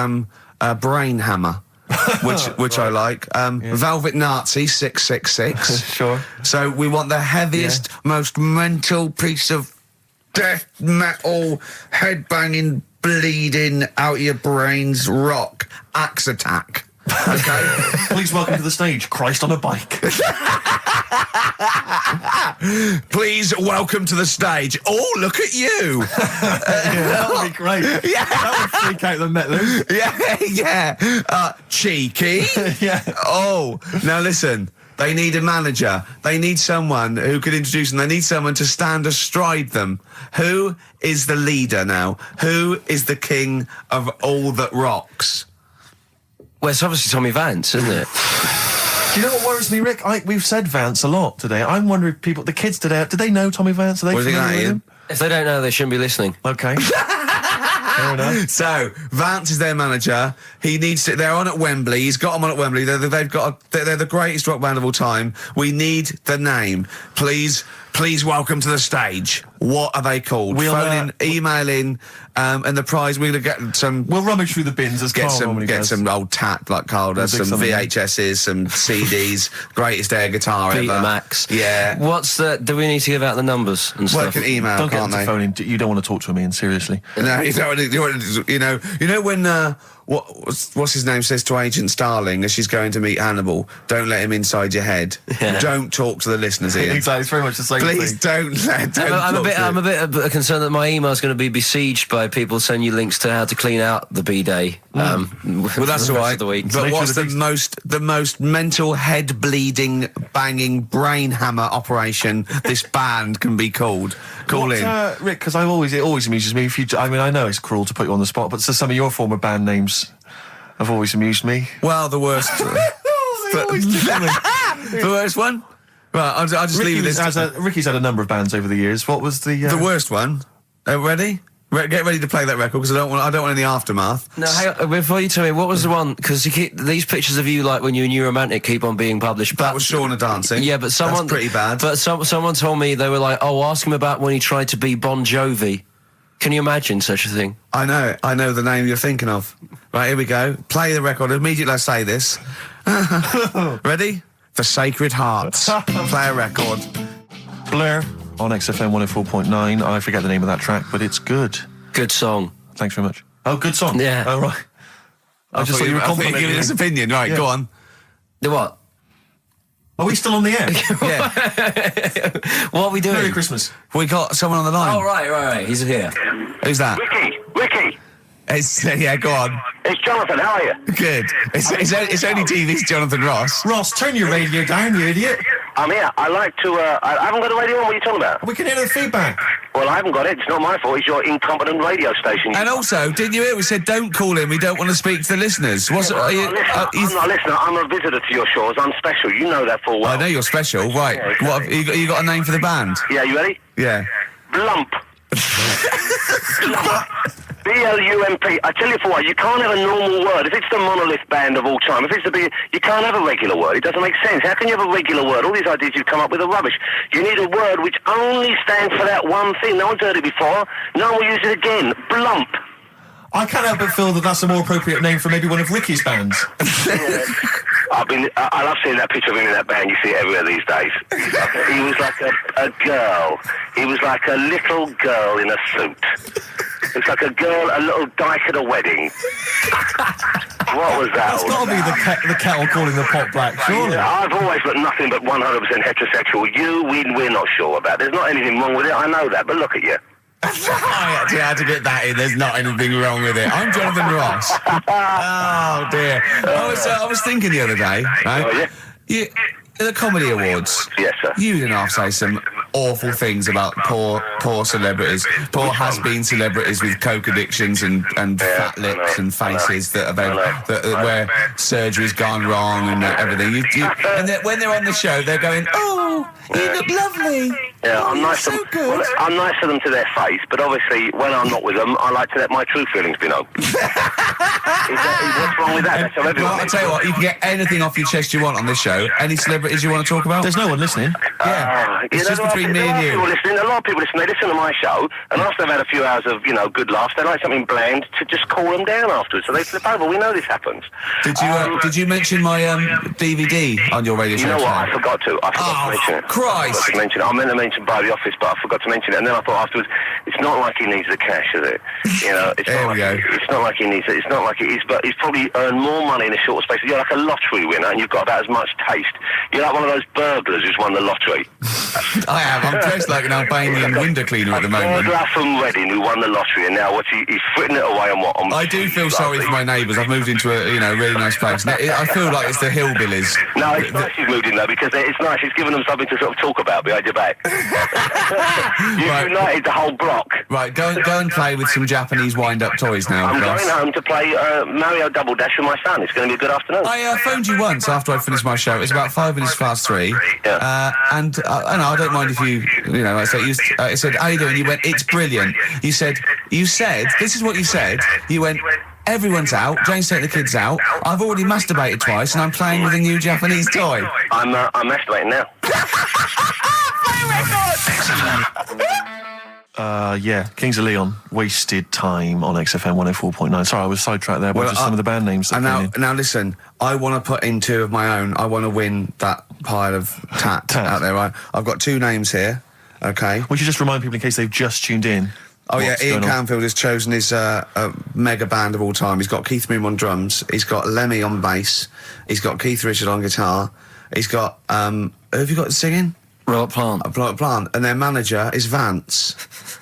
Brain Hammer, which I like. Velvet Nazi 666. Sure. So we want the heaviest, most mental piece of death metal, headbanging, bleeding out your brains rock. Axe Attack. Okay. Please welcome to the stage, Christ on a bike. Please welcome to the stage. Oh, look at you. That would be great. Yeah. That would freak out the metalers. Yeah. Cheeky. Yeah. Oh, now listen. They need a manager. They need someone who could introduce them. They need someone to stand astride them. Who is the leader now? Who is the king of all that rocks? Well, it's obviously Tommy Vance, isn't it? Do you know what worries me, Rick? We've said Vance a lot today. I'm wondering if the kids today, do they know Tommy Vance? Are they What do you think familiar that, with Ian? him? If they don't know, they shouldn't be listening. Okay. Fair enough. So Vance is their manager. He needs to. They're on at Wembley. He's got them on at Wembley. They're the greatest rock band of all time. We need the name. Please welcome to the stage. What are they called? We'll, Phone in, email in, and the prize we're gonna get some. We'll rummage through the bins as Carl normally does. Some old tat like Carl does. We'll Some dig something VHSs, some CDs. Greatest air guitar ever. Betamax. Yeah. What's the? Do we need to give out the numbers and Well, stuff? can email, Don't get can't them to they? phone in. You don't want to talk to him, Ian, seriously. No, you know when what's his name says to Agent Starling as she's going to meet Hannibal, don't let him inside your head. Yeah. Don't talk to the listeners, Ian. Exactly, it's very much the same Please thing. I'm a bit concerned that my email's going to be besieged by people sending you links to how to clean out the B-Day. Well, that's all right. The week. But Make what's sure the most mental, head bleeding, banging brain hammer operation this band can be called? Call in. Rick, because it always amuses me. I know it's cruel to put you on the spot, but so some of your former band names have always amused me. Well, the worst. The worst one. Right, I'll just leave this. Ricky's had a number of bands over the years. What was the worst one? Ready? Get ready to play that record because I don't want any aftermath. No, hang on, before you tell me, what was the one? Because these pictures of you, like when you were New Romantic, keep on being published. That was Shauna dancing. Yeah, but someone That's pretty bad. But someone told me, they were like, "Oh, ask him about when he tried to be Bon Jovi." Can you imagine such a thing? I know the name you're thinking of. Right, here we go. Play the record. Immediately I say this. Ready? The Sacred Hearts. Play a record. Blur on XFM 104.9. I forget the name of that track, but it's good. Good song. Thanks very much. Oh, good song. Yeah. Oh, right. I just thought you were complimenting giving me. his opinion. Right, Yeah. go on. The what? Are we still on the air? Yeah. What are we doing? Merry Christmas. We got someone on the line. Oh, right. He's here. Who's that? Ricky, Yeah, go on. it's Jonathan. How are you? Good. It's only TV's Jonathan Ross. Ross, turn your radio down, you idiot. I'm here. I like to. I haven't got a radio on. What are you talking about? We can hear the feedback. Well, I haven't got it. It's not my fault. It's your incompetent radio station. And also, didn't you hear we said don't call in, we don't want to speak to the listeners? What's I'm not a listener. I'm a visitor to your shores. I'm special. You know that full well. I know you're special, right? Yeah, exactly. What have you got a name for the band? Yeah, you ready? Yeah. Blump. B-L-U-M-P. I tell you for what, you can't have a normal word. If it's the monolith band of all time, if it's the big, you can't have a regular word. It doesn't make sense. How can you have a regular word? All these ideas you've come up with are rubbish. You need a word which only stands for that one thing. No one's heard it before. No one will use it again. Blump. I can't help but feel that that's a more appropriate name for maybe one of Ricky's bands. I love seeing that picture of him in that band. You see it everywhere these days. He was like a girl. He was like a little girl in a suit. It's like a little dyke at a wedding. What was that? That's got to be the kettle calling the pot black, surely. I've always got nothing but 100% heterosexual. We're not sure about. There's not anything wrong with it. I know that, but look at you. I actually had to get that in. There's not anything wrong with it. I'm Jonathan Ross. Oh dear. I was thinking the other day, right? Oh, yeah? The Comedy Awards. Yes, sir. You didn't half say some awful things about poor celebrities, poor has-been celebrities with coke addictions and fat lips and faces that where surgery's gone wrong and everything. And when they're on the show, they're going, "Oh, you look lovely." Yeah, I'm nice so to them. good. Well, I'm nice to them to their face, but obviously when I'm not with them, I like to let my true feelings be known. What's wrong with that? That's how everyone Well, I'll tell you what, you can get anything off your chest you want on this show. Any celebrities you want to talk about? There's no one listening. Yeah, it's just between me and you. A lot of people listen. They listen to my show, and after they've had a few hours of good laughs, they like something bland to just cool them down afterwards. So they flip over. We know this happens. Did you mention my DVD on your radio show? You know what? I forgot to. I forgot to mention it. Christ! I meant to mention by the office, but I forgot to mention it. And then I thought afterwards, it's not like he needs the cash, is it? It's There not we go. It's not like he needs it. It's not like it is, but he's probably earned more money in a shorter space. You're like a lottery winner, and you've got about as much taste. You're like one of those burglars who's won the lottery. I have. I'm dressed like an Albanian window cleaner at the moment. Burglar from Reading who won the lottery, and now he's fritting it away on what? I do feel sorry for my neighbours. I've moved into a really nice place. I feel like it's the hillbillies. No, it's nice he's moved in though, because it's nice. He's given them something to sort of talk about behind your back. You've united the whole block. Right, go and play with some Japanese wind-up toys now. I'm Ross. going home to play Mario Double Dash with my son. It's going to be a good afternoon. I phoned you once after I finished my show. It was about 5 minutes past 3. Yeah. And I don't mind if I said, "How you doing?" You went, "It's brilliant." You said, this is what you said. You went, "Everyone's out. Jane's taking the kids out. I've already masturbated twice, and I'm playing with a new Japanese toy." I'm masturbating now. Kings of Leon, Wasted Time on XFM 104.9. Sorry, I was sidetracked there by just some of the band names. Now listen, I want to put in 2 of my own. I want to win that pile of tat out there, right? I've got 2 names here, okay? We should just remind people in case they've just tuned in. Oh, yeah, what's Ian going on. Canfield has chosen his mega band of all time. He's got Keith Moon on drums. He's got Lemmy on bass. He's got Keith Richard on guitar. He's got, who have you got singing? Robert Plant. Robert Plant. And their manager is Vance.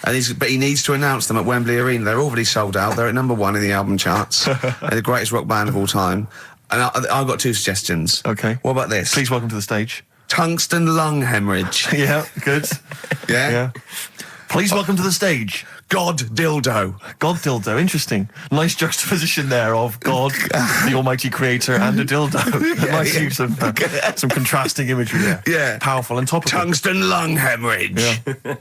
But he needs to announce them at Wembley Arena. They're already sold out. They're at number 1 in the album charts. They're the greatest rock band of all time. And I've got 2 suggestions. Okay. What about this? Please welcome to the stage. Tungsten lung hemorrhage. Yeah, good. Yeah? Please welcome to the stage. God dildo. God dildo, interesting. Nice juxtaposition there of God, the almighty creator, and a dildo. Nice use of some contrasting imagery there. Yeah. Powerful and topical. Tungsten lung hemorrhage. Yeah.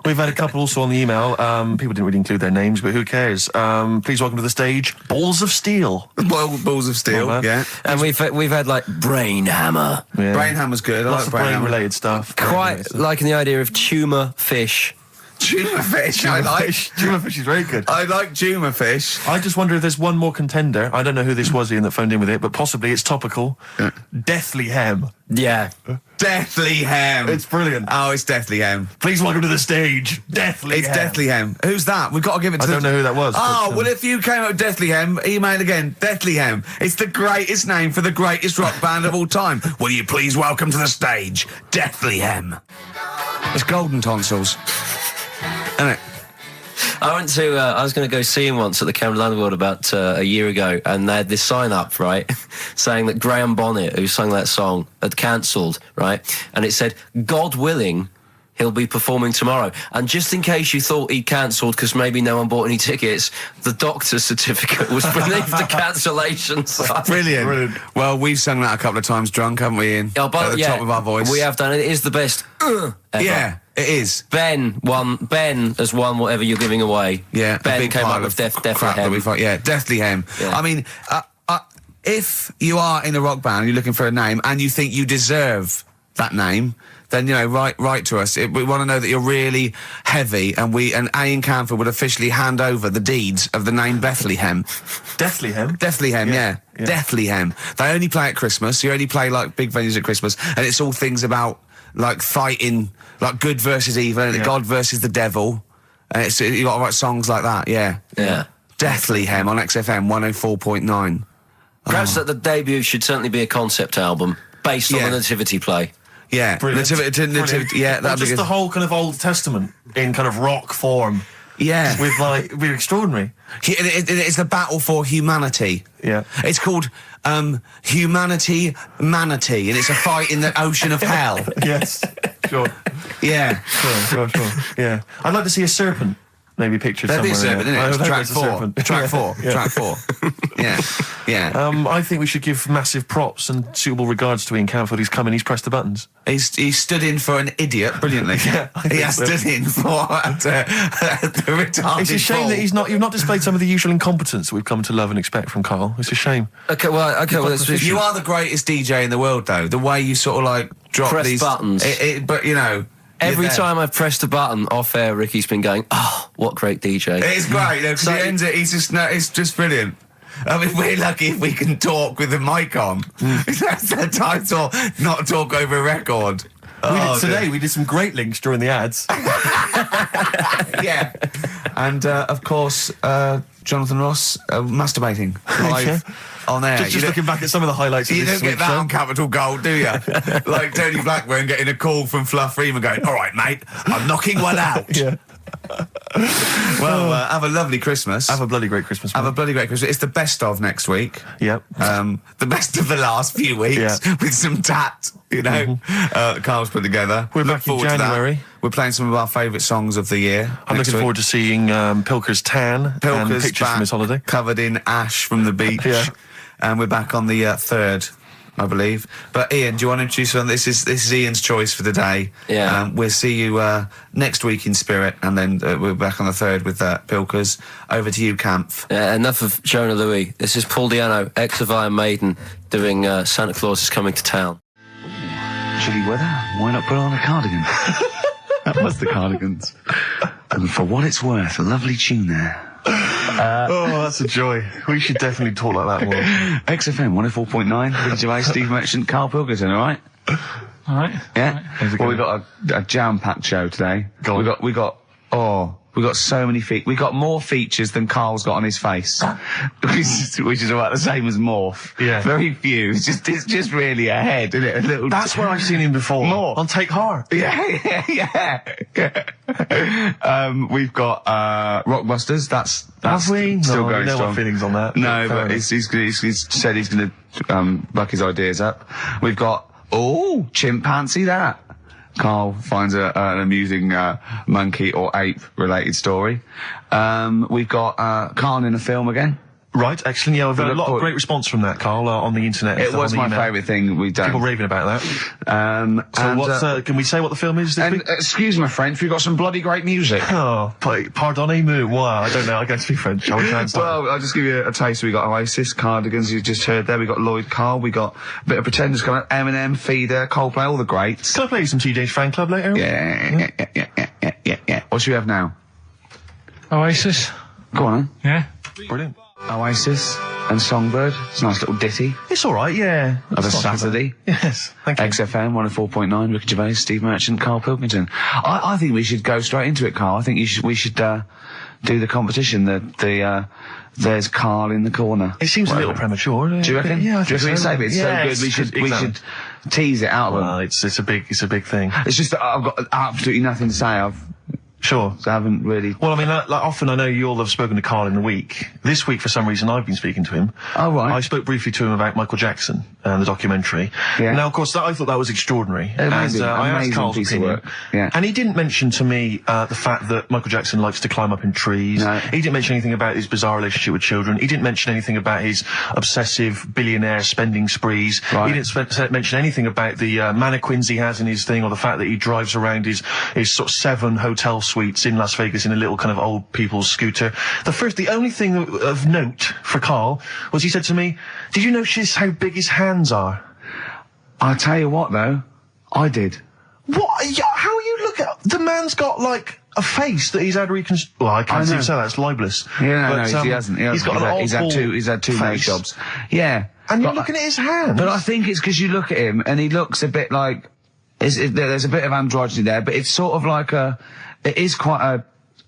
We've had a couple also on the email. People didn't really include their names, but who cares? Please welcome to the stage, Balls of Steel. Balls of Steel, Well, yeah. And we've had like Brain Hammer. Yeah. Brain Hammer's good. I Lots like of Brain Hammer. brain-related stuff. Quite liking the idea of tumour fish. Tuna fish. I like. Tuna fish is very good. I like tuna fish. I just wonder if there's one more contender. I don't know who this was, Ian, that phoned in with it, but possibly it's topical. Deathly Hem. Yeah. Deathly Hem. It's brilliant. Oh, it's Deathly Hem. Please welcome to the stage, Deathly It's Hem. Deathly Hem. Who's that? We've got to give it to I don't know who that was. Oh, but, well, if you came up with Deathly Hem, email again. Deathly Hem. It's the greatest name for the greatest rock band of all time. Will you please welcome to the stage, Deathly Hem? It's Golden Tonsils. Isn't it? I was going to go see him once at the Camden Underworld about a year ago, and they had this sign up, right, saying that Graham Bonnet, who sung that song, had cancelled, right, and it said, God willing, he'll be performing tomorrow. And just in case you thought he cancelled because maybe no one bought any tickets, the doctor's certificate was beneath the cancellation sign. Brilliant. Well, we've sung that a couple of times drunk, haven't we, Ian? Oh, but, At the top of our voice. We have done it. It is the best ever. Yeah, it is. Ben has won whatever you're giving away. Yeah, Ben a big came pile up with of Deathly crap that Hem. we find. Yeah, Deathly Hem. Yeah. I mean, if you are in a rock band, you're looking for a name, and you think you deserve that name, then write to us. We want to know that you're really heavy, and Ian Canfield would officially hand over the deeds of the name Bethlehem. Deathly Hem? Deathly Hem, yeah. Yeah. Deathly Hem. They only play at Christmas. You only play like big venues at Christmas, and it's all things about like fighting, like good versus evil, and God versus the devil. And you got to write songs like that. Yeah. Yeah. Deathly Hem on XFM 104.9. Perhaps that the debut should certainly be a concept album based on the Nativity play. Yeah, Brilliant. Nativity, yeah, Or that'd be just good. the whole kind of Old Testament in kind of rock form. Yeah. With like, we're extraordinary. It's the battle for humanity. Yeah. It's called Humanity Manatee, and it's a fight in the ocean of hell. Yes. Sure. Yeah. Sure. Yeah. I'd like to see a serpent. Maybe pictured There'd be a somewhere. serpent, isn't it? Track 4. Track 4. Track 4. Yeah. I think we should give massive props and suitable regards to Ian Canfield. He's come in, he's pressed the buttons. He stood in for an idiot brilliantly. Yeah, he has stood in for the retarded. It's a shame that you've not displayed some of the usual incompetence that we've come to love and expect from Karl. It's a shame. Okay, well, you are the greatest DJ in the world, though. The way you sort of like drop Press these buttons. But you know. Every time I've pressed a button off air, Ricky's been going, "Oh, what great DJ!" It's great because he ends it. It's just brilliant. I mean, we're lucky if we can talk with the mic on. That's the title, not talk over a record. We did some great links during the ads. Yeah, and of course, Jonathan Ross masturbating live on air. Just looking back at some of the highlights of You this don't get that show. on Capital Gold, do you? Like Tony Blackburn getting a call from Fluff Freeman going, "All right, mate, I'm knocking one out." Yeah. Well, have a lovely Christmas. Have a bloody great Christmas. Have man. a bloody great Christmas. It's the best of next week. Yep. The best of the last few weeks with some tat, you know, Carl's put together. We're Look back in forward to that. January. We're playing some of our favourite songs of the year. I'm looking forward to seeing Pilker's tan and Pilker's pictures from his holiday. covered in ash from the beach. Yeah. And we're back on the 3rd, I believe. But Ian, do you want to introduce one? This is Ian's choice for the day. Yeah. We'll see you next week in spirit, and then we're back on the 3rd with Pilkers. Over to you, Kampf. Enough of Jonah Louis. This is Paul Di'Anno, ex of Iron Maiden, doing Santa Claus is Coming to Town. Chilly weather, why not put on a cardigan? That was the Cardigans. And for what it's worth, a lovely tune there. That's a joy. We should definitely talk like that more. XFM 104.9, Ricky Gervais, Steve Merchant, Karl Pilkington, alright? Alright. Yeah? Well, we got a jam-packed show today. Go on. We got so many we got more features than Carl's got on his face. which is about the same as Morph. Yeah. Very few. It's just really a head, isn't it? A little. That's where I've seen him before. More. On Take Heart. Yeah. We've got Rockbusters. That's Have we? still No, going no strong. feelings on that. No, Fair but enough. he's said he's going to buck his ideas up. We've got chimpanzee that. Karl finds an amusing monkey or ape related story. We've got Karl in a film again. Right, excellent. Yeah, we've had a Look lot of forward- great response from that, Karl, on the internet. It on was the my email. favourite thing we've done. People raving about that. So can we say what the film is this And week? excuse my French, we've got some bloody great music. Oh, pardonnez-moi. Wow, I don't know. I don't speak French. Shall we try and start? Well, I'll just give you a taste. We got Oasis, Cardigans, you just heard there. We got Lloyd Carl. We got a bit of Pretenders coming up. Eminem, Feeder, Coldplay, all the greats. Can I play you some TJ's fan club later? Yeah. What should we have now? Oasis. Go on, Yeah. Brilliant. Oasis and Songbird. It's a nice little ditty It's all right, yeah. of a It's not too bad. Saturday. Yes, thank you. XFM 104.9, Ricky Gervais, Steve Merchant, Karl Pilkington. I think we should go straight into it, Karl. I think we should do the competition. There's Karl in the corner. It seems a little premature. Do you reckon? Yeah, I Do you think reckon so. it's so good? We should exactly. tease it out of Well, them. it's a big thing. It's just that I've got absolutely nothing to say. Sure. I haven't really. Well, I mean, like often I know you all have spoken to Karl in the week. This week, for some reason, I've been speaking to him. Oh, right. I spoke briefly to him about Michael Jackson and the documentary. Yeah. Now, of course, I thought that was extraordinary. Amazing, and I asked amazing Karl's piece of opinion. work. Yeah. And he didn't mention to me the fact that Michael Jackson likes to climb up in trees. No. He didn't mention anything about his bizarre relationship with children. He didn't mention anything about his obsessive billionaire spending sprees. Right. He didn't mention anything about the mannequins he has in his thing, or the fact that he drives around his sort of 7 hotel suites in Las Vegas in a little kind of old people's scooter. The only thing of note for Karl was he said to me, "Did you notice how big his hands are?" I tell you what, though, I did. What? Yeah, how you look at the man's got like a face that he's had reconstructed. Well, I can't I know. even say that. It's libelous. Yeah, But, he hasn't. He's got an he's had oddball he's had two nose face. jobs. Yeah. And you're But- looking at his hands. But I think it's because you look at him and he looks a bit like there's a bit of androgyny there, but it's sort of like it is quite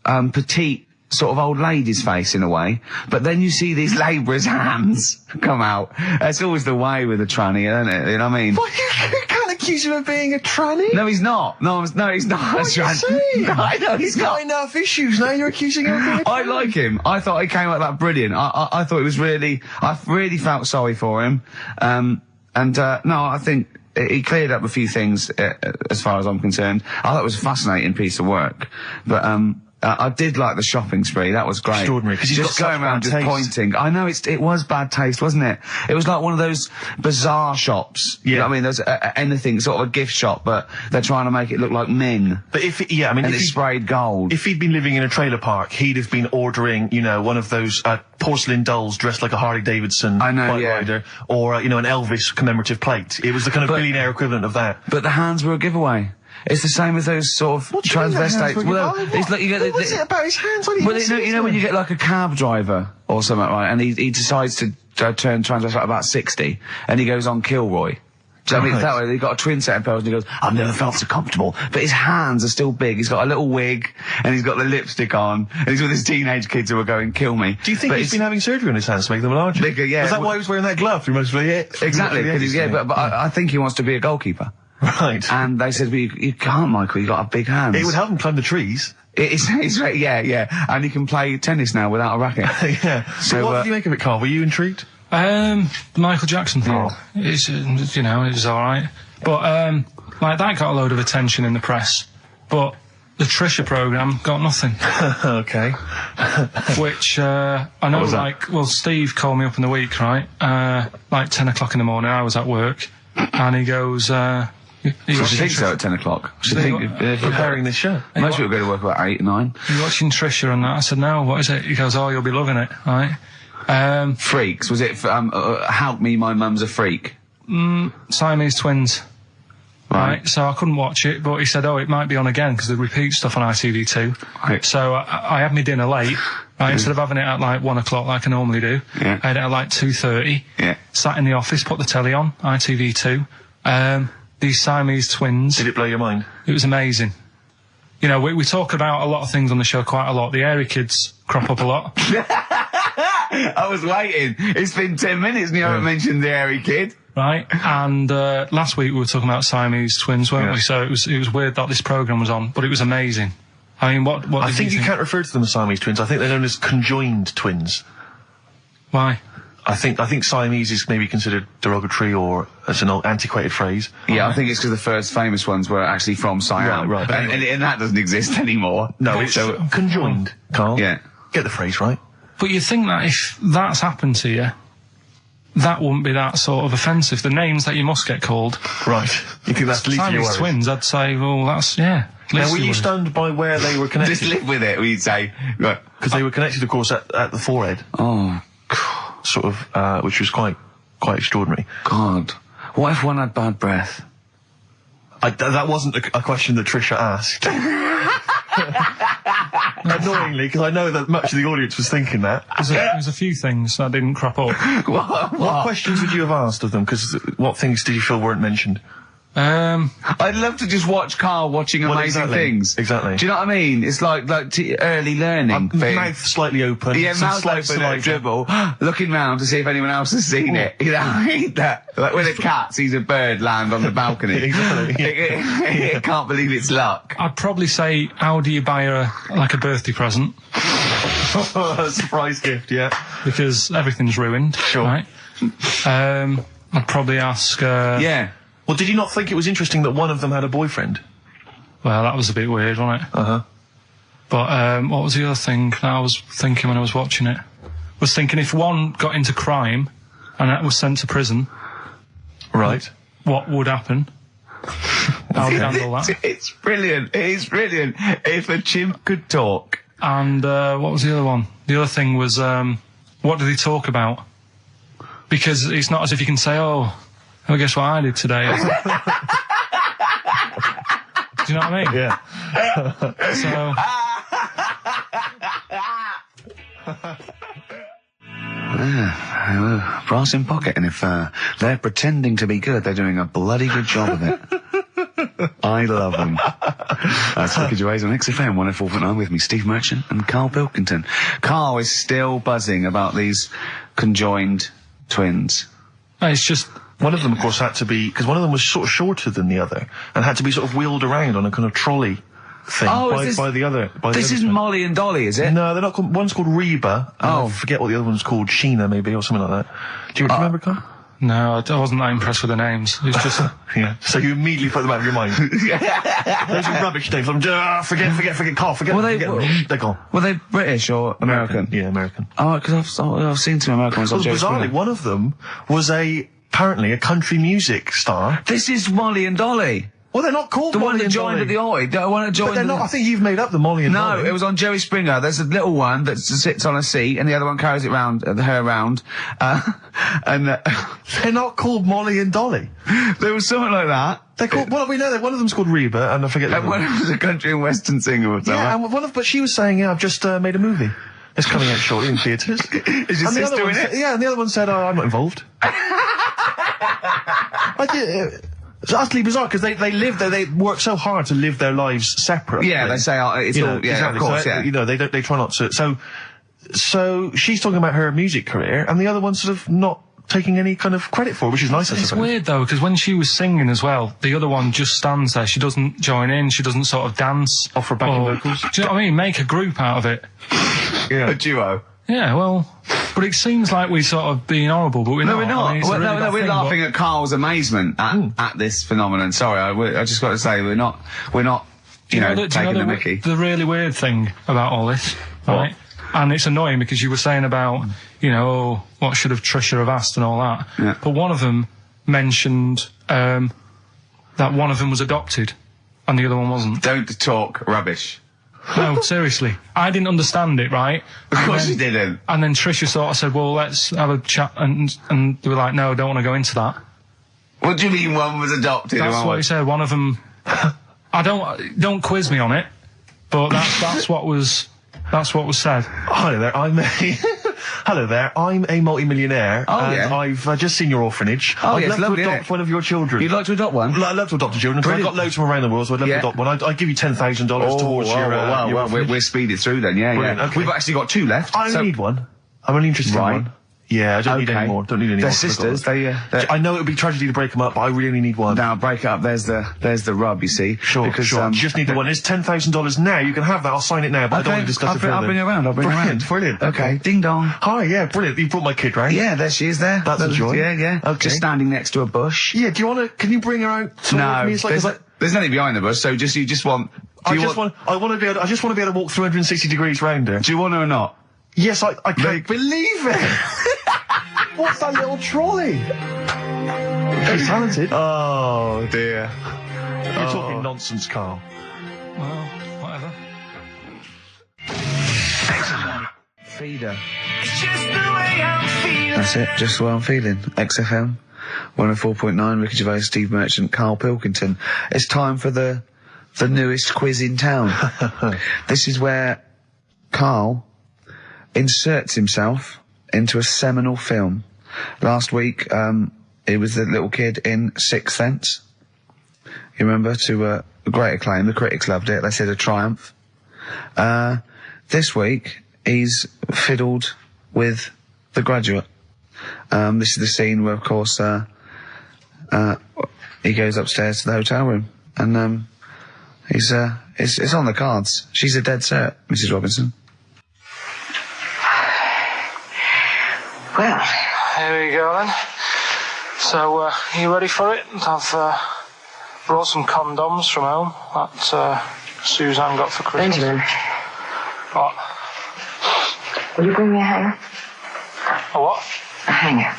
a petite sort of old lady's face in a way. But then you see these labourers' hands come out. That's always the way with a tranny, isn't it? You know what I mean? Well, you can't accuse him of being a tranny? No, he's not. No, he's not. What are you saying? No, I know he's got not. enough issues now. You're accusing him of being a tranny. I like him. I thought he came out that brilliant. I thought it was really. I really felt sorry for him. No, I think he cleared up a few things as far as I'm concerned. I thought it was a fascinating piece of work, but I did like the shopping spree. That was great. Extraordinary, 'cause he's just got going such around bad just taste. pointing. I know it was bad taste, wasn't it? It was like one of those bazaar shops. You know what I mean? There's anything, sort of a gift shop, but they're trying to make it look like Ming. But if And if it's sprayed gold. If he'd been living in a trailer park, he'd have been ordering, one of those porcelain dolls dressed like a Harley Davidson I know, bike yeah. rider, or an Elvis commemorative plate. It was the kind of billionaire equivalent of that. But the hands were a giveaway. It's the same as those sort of transvestites. Well, it's like you get what's it about his hands? Well, you know when you get like a cab driver or something, right? And he decides to turn transvestite about 60, and he goes on Kilroy. Do you know what I mean? That way, he got a twin set of pearls, and he goes, "I've never felt so comfortable." But his hands are still big. He's got a little wig, and he's got the lipstick on, and he's with his teenage kids who are going, "Kill me." Do you think he's been having surgery on his hands to make them larger? Bigger, yeah. Is that why he was wearing that glove through most of the Exactly, because yeah, but I think he wants to be a goalkeeper. Right. And they said, well, you can't, Michael, you got a big hands. It would help him climb the trees. Yeah. And he can play tennis now without a racket. Yeah. So what did you make of it, Carl? Were you intrigued? The Michael Jackson thing. It's, it was alright. But, that got a load of attention in the press. But the Trisha programme got nothing. Okay. Which, I know, Steve called me up in the week, right? 10 o'clock in the morning, I was at work, and he goes, She thinks so at 10 o'clock. Preparing this show. Most people go to work about 8, 9. You watching Trisha and that? I said, no, what is it? He goes, oh, you'll be loving it, right? Freaks. Was it, Help Me, My Mum's a Freak? Siamese twins. Right. So I couldn't watch it, but he said, oh, it might be on again, because they repeat stuff on ITV2. Right. So I had my dinner late. Right, instead of having it at 1 o'clock like I normally do, I had it at 2:30. Yeah. Sat in the office, put the telly on, ITV2. These Siamese twins. Did it blow your mind? It was amazing. We talk about a lot of things on the show quite a lot. The Airy Kids crop up a lot. I was waiting. It's been 10 minutes and you haven't mentioned the Airy Kid. Right, and last week we were talking about Siamese twins, weren't we? So it was weird that this programme was on, but it was amazing. I mean, what I think you can't refer to them as Siamese twins. I think they're known as conjoined twins. Why? I think Siamese is maybe considered derogatory or as an old antiquated phrase. Yeah, I think it's because the first famous ones were actually from Siam. Right. And that doesn't exist anymore. No, it's conjoined, Carl. Yeah. Get the phrase right. But you think that if that's happened to you, that wouldn't be that sort of offensive. The names that you must get called. Right. You think that's least your Siamese twins, I'd say, well, that's, yeah. Now, were you stunned by where they were connected? Just live with it, we'd say. Right. Because they were connected, of course, at the forehead. Oh, sort of, which was quite extraordinary. God. What if one had bad breath? That wasn't a question that Trisha asked. Annoyingly, because I know that much of the audience was thinking that. There's a few things that didn't crop up. What questions would you have asked of them? Because what things did you feel weren't mentioned? I'd love to just watch Carl watching amazing things. Exactly. Do you know what I mean? It's like early learning thing. Mouth slightly open. Yeah, some mouth slight open, saliva. dribble, looking round to see if anyone else has seen it. You know, like when a cat sees a bird land on the balcony. Exactly. It can't believe its luck. I'd probably say, how do you buy her a birthday present? A surprise gift, yeah. Because everything's ruined. Sure. Right? I'd probably ask... Yeah. Well, did you not think it was interesting that one of them had a boyfriend? Well, that was a bit weird, wasn't it? Uh-huh. But what was the other thing that I was thinking when I was watching it? I was thinking if one got into crime and that was sent to prison... Right. What would happen? How would you handle that? It's brilliant. It is brilliant. If a chimp could talk. And what was the other one? The other thing was, what did he talk about? Because it's not as if you can say, oh, guess what I did today? Do you know what I mean? Yeah. Brass in pocket, and if they're pretending to be good, they're doing a bloody good job of it. I love them. That's Ricky Gervais on XFM 104.9 with me, Steve Merchant and Karl Pilkington. Karl is still buzzing about these conjoined twins. It's just, One of them, of course, had to be, because one of them was sort of shorter than the other, and had to be sort of wheeled around on a kind of trolley thing by the other. This isn't Molly and Dolly, is it? No, they're not called, one's called Reba, and I forget what the other one's called, Sheena maybe, or something like that. Do you remember, Carl? No, I wasn't that impressed with the names. It's just... Yeah. So you immediately put them out of your mind. Those are rubbish names. I'm just, forget, Carl, forget them. They're gone. Were they British or American? Yeah, American. Oh, because I've seen some American ones on Jerry Bizarrely, Springer. one of them was apparently a country music star. This is Molly and Dolly. Well, they're not called The Molly one that and joined Dolly. at the Oi. The one that joined. But they're not. I think you've made up the Molly and Dolly. No, it was on Jerry Springer. There's a little one that sits on a seat, and the other one carries it round, her around. They're not called Molly and Dolly. There was something like that. They're called. Well, we know that one of them's called Reba, and I forget the And other one one. was a country and western singer or something. Yeah, and but she was saying, "Yeah, I've just made a movie. It's coming out shortly in theatres." Is your sister in it? Yeah, and the other one said, "Oh, I'm not involved." It's utterly bizarre because they work so hard to live their lives separately. Yeah, they say it's all. Yeah, exactly. of course. So, Yeah. they try not to. So she's talking about her music career, and the other one's sort of not taking any kind of credit for it, which is nice. I It's suppose. weird though, because when she was singing as well, the other one just stands there. She doesn't join in. She doesn't sort of dance. Offer backing vocals. Do you know what I mean? Make a group out of it. Yeah. A duo. Yeah, well, but it seems like we're sort of being horrible, but we're not. No, we're not. I mean, it's a Well, really no, bad we're thing, laughing at Carl's amazement at this phenomenon. Sorry, I just got to say we're not. Do you know taking the the mickey. The really weird thing about all this, right? And it's annoying because you were saying about, what should have Trisha have asked and all that. Yeah. But one of them mentioned that one of them was adopted and the other one wasn't. Don't talk rubbish. No, seriously. I didn't understand it, right? Of course you didn't. And then Trisha sort of said, well, let's have a chat. And they were like, no, I don't want to go into that. What do you mean one was adopted? That's what he said. One of them... don't quiz me on it, but that's what was said. Hello there, Hello there, I'm a multi-millionaire, and yeah. I've just seen your orphanage. Oh, I'd yes, love lovely, to isn't adopt it? one of your children. You'd like to adopt one? I'd love to adopt a children, because I've got loads from around the world, so I'd love to adopt one. I'd give you $10,000 towards your orphanage. We're speeded through then, yeah. Brilliant, okay. We've actually got 2 left. I only need one. I'm only interested in Right. one. Yeah, I don't need any more. Don't need any They're more. sisters. I know it would be tragedy to break them up, but I really only need one. Now break it up. There's the rub. You see. Sure. You just need the one. It's $10,000 now. You can have that. I'll sign it now. But I don't want to discuss it further. I'll bring you around. Brilliant. Okay. Ding dong. Hi. Yeah. Brilliant. You brought my kid round. Yeah, there she is. There. That's a joy. Yeah. Okay. Just standing next to a bush. Yeah. Do you want to? Can you bring her out? No. Me? It's like, there's nothing behind the bush. So you just want. I just want to be able to walk 360 degrees round her. Do you want her or not? Yes, I can't believe it. What's that little trolley? She's talented. Oh dear. You're talking nonsense, Carl. Well, whatever. Feeder. That's it, just the way I'm feeling. XFM, 104.9, Ricky Gervais, Steve Merchant, Karl Pilkington. It's time for the newest quiz in town. This is where Karl inserts himself into a seminal film. Last week, it was the little kid in Sixth Sense. You remember, to great acclaim. The critics loved it. They said a triumph. This week, he's fiddled with The Graduate. This is the scene where, of course, he goes upstairs to the hotel room, and it's on the cards. She's a dead cert, Mrs. Robinson. Well, Here we go then. So, you ready for it? I've brought some condoms from home that Suzanne got for Christmas. Benjamin, What? will you bring me a hanger? A what? A hanger.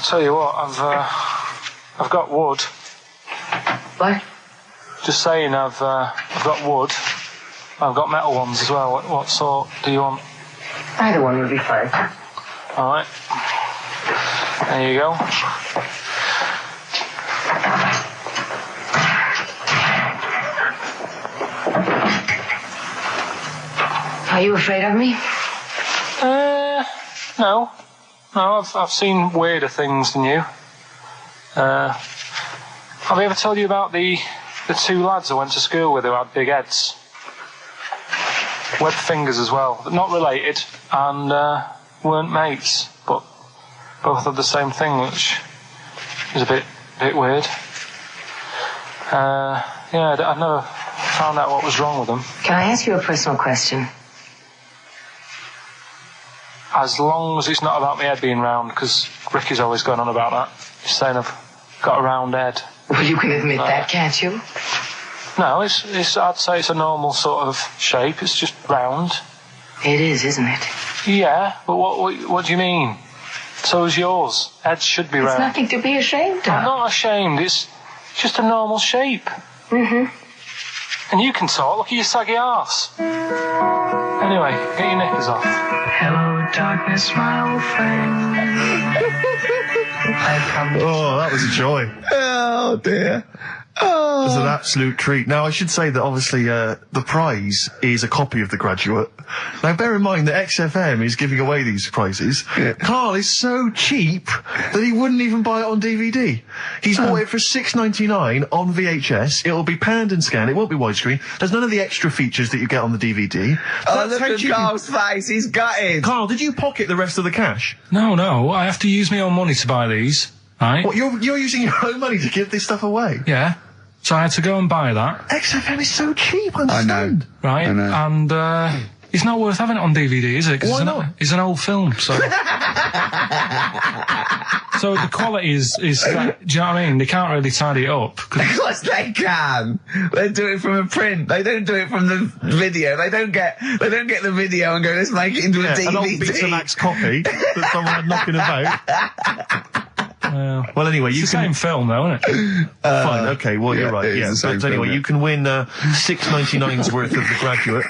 Tell you what, I've got wood. What? Just saying, I've got wood. I've got metal ones as well. What sort do you want? Either one would be fine. All right. There you go. Are you afraid of me? No. No, I've seen weirder things than you. Have I ever told you about the 2 lads I went to school with who had big heads? webbed fingers as well. Not related, and weren't mates, but both had the same thing, which is a bit weird. I've never found out what was wrong with them. Can I ask you a personal question? As long as it's not about my head being round, because Ricky's always going on about that. He's saying I've got a round head. Well, you can admit that, can't you? No, it's. I'd say it's a normal sort of shape. It's just round. It is, isn't it? Yeah, but what do you mean? So is yours. Heads should be It's round. nothing to be ashamed I'm of. not ashamed. It's just a normal shape. Mm-hmm. And you can talk. Look at your saggy arse. Anyway, get your knickers off. Hello, darkness, my old friend. Oh, that was a joy. Oh dear. Oh. It was an absolute treat. Now, I should say that obviously the prize is a copy of The Graduate. Now, bear in mind that XFM is giving away these prizes. Yeah. Carl is so cheap that he wouldn't even buy it on DVD. He's bought it for $6.99 on VHS. It'll be panned and scanned. It won't be widescreen. There's none of the extra features that you get on the DVD. Oh, look at Carl's face. He's gutted. Carl, did you pocket the rest of the cash? No, I have to use my own money to buy these, right? What, you're using your own money to give this stuff away? Yeah. So I had to go and buy that. XFM is so cheap, I I know. understand. Right, I know. and it's not worth having it on DVD, is it? 'Cause Why not? It's an old film, so. So the quality is like, do you know what I mean? They can't really tidy it up. Of course they can. They do it from a print. They don't do it from the video. They don't get the video and go, let's make it into a DVD. An old Betamax copy that someone had knocking about. Well, anyway, you It's the can. same film, though, isn't it? Fine, okay, well, yeah, you're right. it is Yeah, the same but anyway, film, yeah. you can win $6.99's worth of The Graduate.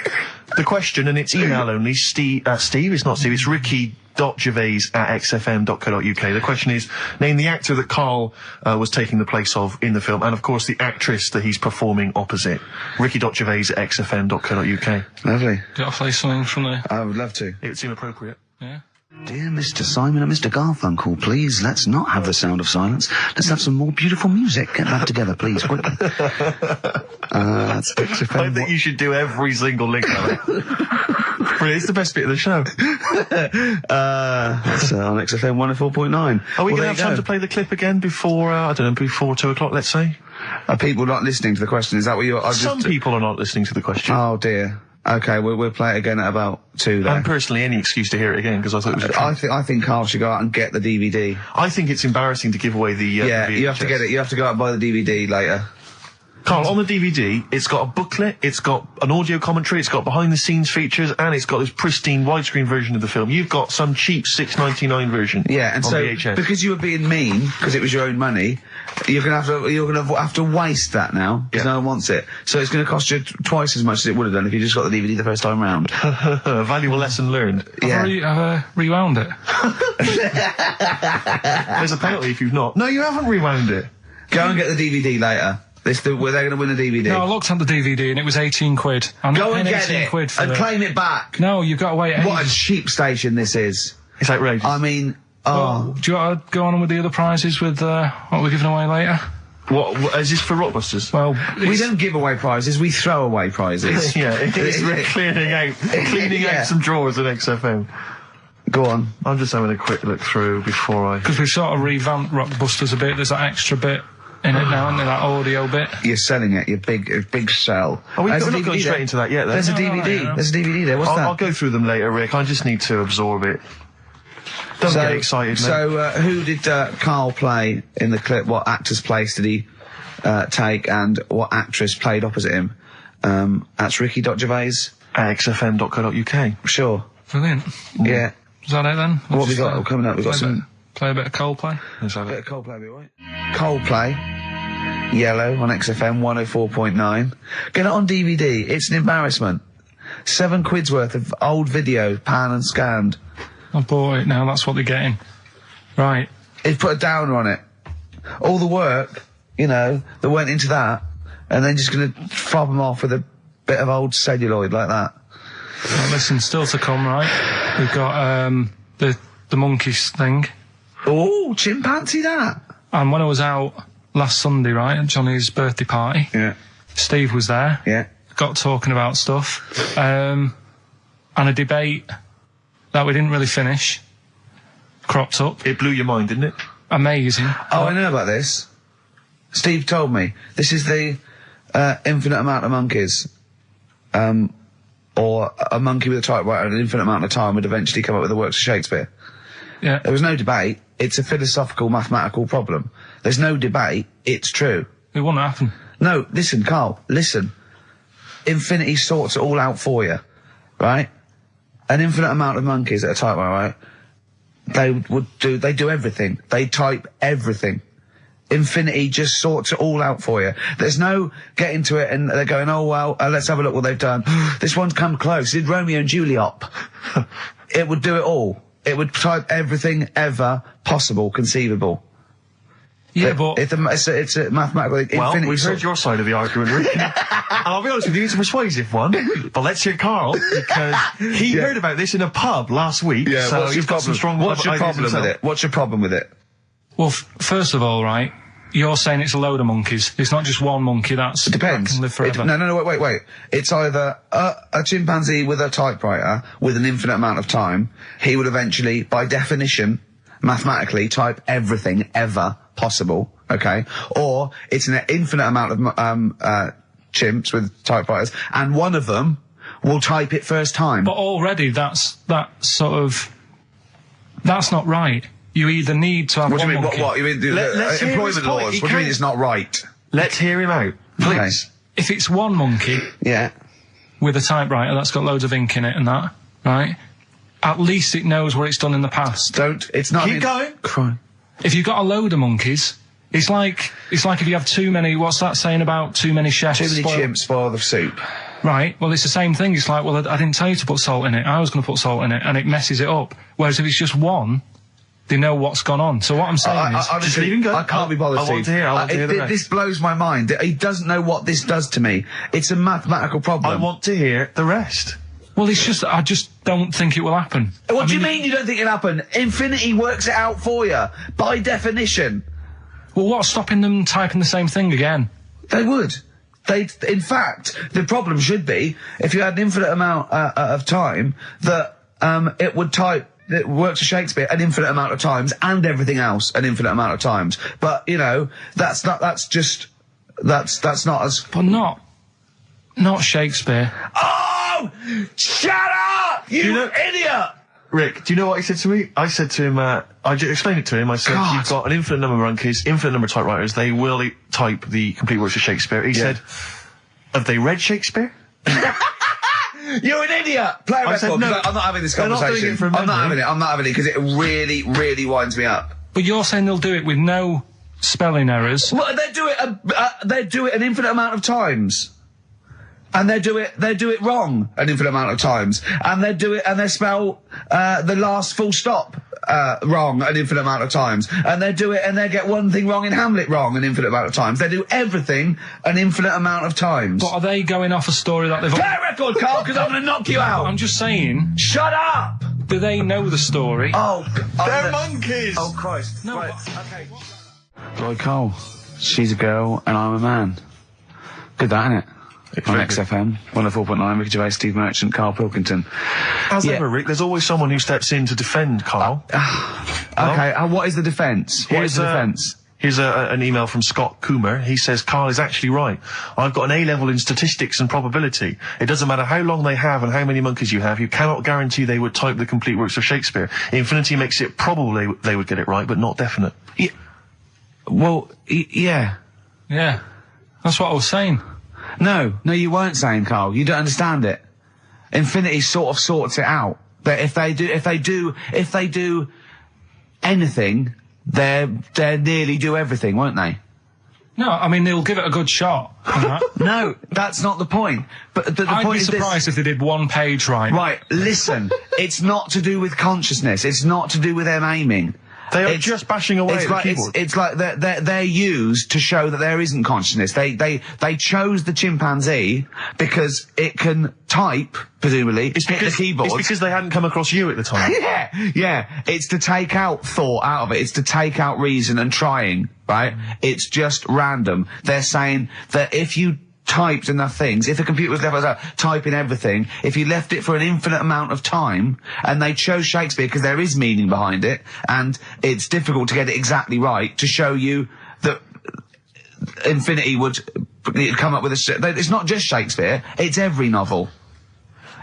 The question, and it's email only, Steve, it's not Steve, it's ricky.gervais@xfm.co.uk. The question is, name the actor that Carl was taking the place of in the film, and of course the actress that he's performing opposite. ricky.gervais@xfm.co.uk. Lovely. Do you want to play something from there? I would love to. It would seem appropriate. Yeah. Dear Mr. Simon and Mr. Garfunkel, please, let's not have the sound of silence. Let's have some more beautiful music. Get that together, please, quickly. That's XFM. I think you should do every single link on it. It's the best bit of the show. That's on XFM 104.9. Are we Well, going to there have you time go. to play the clip again before, before 2 o'clock, let's say? Are people not listening to the question? Is that what you're... Some people are not listening to the question. Oh, dear. Okay, we'll play it again at about 2 then. And personally, any excuse to hear it again, because I thought it was a treat. I think Carl should go out and get the DVD. I think it's embarrassing to give away the Yeah, the you have to VHS. get it. You have to go out and buy the DVD later. Carl, on the DVD, it's got a booklet, it's got an audio commentary, it's got behind-the-scenes features, and it's got this pristine widescreen version of the film. You've got some cheap $6.99 version. Yeah, and on so VHS. because you were being mean, because it was your own money, you're gonna have to waste that now because Yeah. no one wants it. So it's gonna cost you twice as much as it would have done if you just got the DVD the first time round. A valuable lesson learned. Yeah. I've rewound it. There's a penalty if you've not. No, you haven't rewound it. Go and get the DVD later. They're going to win the DVD. No, I looked at the DVD and it was 18 quid. I'm Go not and paying get 18 it quid for and it. claim it back. No, you've got to wait. What a ages. cheap station this is. It's outrageous. I mean, Well, do you want to go on with the other prizes with what we're giving away later? What is this for Rockbusters? Well, we don't give away prizes, we throw away prizes. Yeah, it's cleaning out some drawers at XFM. Go on. I'm just having a quick look through before I... because we've sort of revamped Rockbusters a bit. There's that extra bit in it now, isn't there? That audio bit. You're selling it, your big sell. Oh, we're There's a not going DVD straight there. into that yet, then. There's a No, DVD. no. There's a DVD there. What's that? I'll go through them later, Rick. I just need to absorb it. Don't get excited, mate. So, who did Carl play in the clip? What actor's place did he take, and what actress played opposite him? That's Ricky.Gervais. At xfm.co.uk. Sure. Brilliant. Yeah. Is that it then? What we got coming up? We've got some Play a bit of Coldplay. Let's have bit it. of Coldplay, be right? Coldplay. Yellow on XFM 104.9. Get it on DVD. It's an embarrassment. £7 worth of old video, pan and scanned. I bought it now. That's what they're getting. Right. He's put a downer on it. All the work, that went into that, and then just going to fob them off with a bit of old celluloid like that. Well, listen, still to come, right? We've got the monkeys thing. Oh, chimpanzee that. And when I was out last Sunday, right, at Johnny's birthday party, Yeah. Steve was there. Yeah. Got talking about stuff. and a debate that we didn't really finish cropped up. It blew your mind, didn't it? Amazing. Oh, I know about this. Steve told me. This is the infinite amount of monkeys. Or a monkey with a typewriter and an infinite amount of time would eventually come up with the works of Shakespeare. Yeah. There was no debate. It's a philosophical, mathematical problem. There's no debate. It's true. It wouldn't happen. No, listen, Carl, listen. Infinity sorts it all out for you, right? An infinite amount of monkeys at a typewriter, right? They do everything. They type everything. Infinity just sorts it all out for you. There's no getting to it and they're going, oh, well, let's have a look what they've done. This one's come close. Did Romeo and Juliet. It would do it all. It would type everything ever possible, conceivable. Yeah, but... It's a mathematical... Well, infinity we've heard your side of the argument, Rick. And I'll be honest with you, it's a persuasive one. But let's hear Carl, because he heard about this in a pub last week. Yeah, so what's your problem? What's your problem with it? What's your problem with it? Well, first of all, right, you're saying it's a load of monkeys. It's not just one monkey that Depends. can live forever. No, wait. It's either a chimpanzee with a typewriter with an infinite amount of time. He would eventually, by definition, mathematically, type everything ever possible, okay? Or it's an infinite amount of chimps with typewriters, and one of them will type it first time. But already that's not right. You either need to have What do you mean? monkey. What? You mean employment laws? What do you mean it's not right? Let's hear him out, please. Okay. If it's one monkey Yeah. with a typewriter that's got loads of ink in it and that, right, at least it knows what it's done in the past. It's not... Keep going. Cry. If you've got a load of monkeys, it's like if you have too many, what's that saying about too many chefs? Too many chimps spoil the soup. Right, well, it's the same thing. It's like, well, I didn't tell you to put salt in it. I was going to put salt in it, and it messes it up. Whereas if it's just one, they know what's gone on. So what I'm saying is... just leave him go. I can't be bothered, I want to hear. I want to hear the rest. This blows my mind. He doesn't know what this does to me. It's a mathematical problem. I want to hear the rest. Well, it's just, I just don't think it will happen. What do you mean you don't think it'll happen? Infinity works it out for you, by definition. Well, what's stopping them typing the same thing again? They would. In fact, the problem should be, if you had an infinite amount of time, that it would type the works of Shakespeare an infinite amount of times, and everything else an infinite amount of times. But, you know, that's not as... But not Shakespeare. Oh! Shut up! You idiot! Rick, do you know what he said to me? I said to him, I explained it to him. I said, you've got an infinite number of monkeys, infinite number of typewriters. They will type the complete works of Shakespeare. He said, have they read Shakespeare? You're an idiot! Play a record. said, no, I'm not having this they're not conversation. doing it from I'm not memory. having it because it really, really winds me up. But you're saying they'll do it with no spelling errors. Well, they do it an infinite amount of times. And they do it wrong an infinite amount of times. And they spell the last full stop wrong an infinite amount of times. And they get one thing wrong in Hamlet wrong an infinite amount of times. They do everything an infinite amount of times. But are they going off a story that they've... Play a record, Carl, because I'm going to knock you out. I'm just saying... Shut up! Do they know the story? Oh, they're monkeys! Oh, Christ. No, right. okay. Lloyd Cole. She's a girl and I'm a man. Good that, innit? On XFM, 104.9, Ricky Gervais, Steve Merchant, Karl Pilkington. As ever, Rick, there's always someone who steps in to defend Carl. Okay, what is the defence? What is the defence? Here's an email from Scott Coomer. He says, Carl is actually right. I've got an A-level in statistics and probability. It doesn't matter how long they have and how many monkeys you have. You cannot guarantee they would type the complete works of Shakespeare. Infinity makes it probable they would get it right, but not definite. Yeah. Well, yeah. Yeah. That's what I was saying. No, you weren't saying, Carl. You don't understand it. Infinity sort of sorts it out. That if they do anything, they nearly do everything, won't they? No, I mean, they'll give it a good shot. No, that's not the point. But the I'd point be is surprised if they did one page right. Right, listen. It's not to do with consciousness. It's not to do with them aiming. They are just bashing away at the keyboard. It's like they're used to show that there isn't consciousness. They chose the chimpanzee because it can type, presumably, hit the keyboard. It's because they hadn't come across you at the time. Yeah. It's to take out thought out of it. It's to take out reason and trying, right? It's just random. They're saying that if you typed enough things, if a computer was left typing everything, if you left it for an infinite amount of time, and they chose Shakespeare because there is meaning behind it, and it's difficult to get it exactly right, to show you that infinity would come up with it's not just Shakespeare, it's every novel.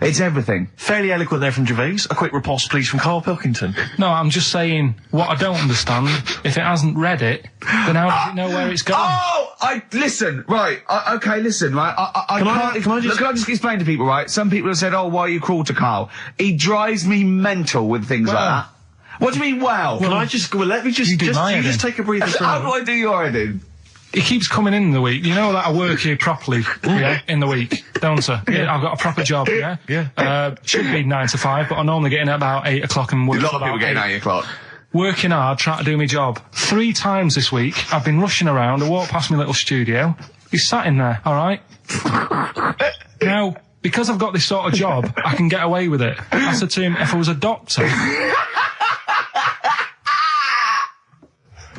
It's everything. Fairly eloquent there from Gervais. A quick riposte, please, from Karl Pilkington. No, I'm just saying, what I don't understand, if it hasn't read it, then how does it know where it's going? Listen, right, listen, right, Can I just explain to people, right? Some people have said, oh, why are you cruel to Karl? He drives me mental with things like that. What do you mean, well, let me just take a breather. How do I do your editing? He keeps coming in the week. You know that I work here properly, in the week, don't I? Yeah, I've got a proper job, yeah? Should be 9 to 5, but I normally get in at about 8 o'clock and work. A lot of people get in at 8 o'clock. Working hard, trying to do my job. 3 times this week, I've been rushing around. I walked past my little studio. He's sat in there, alright? Now, because I've got this sort of job, I can get away with it. I said to him, if I was a doctor...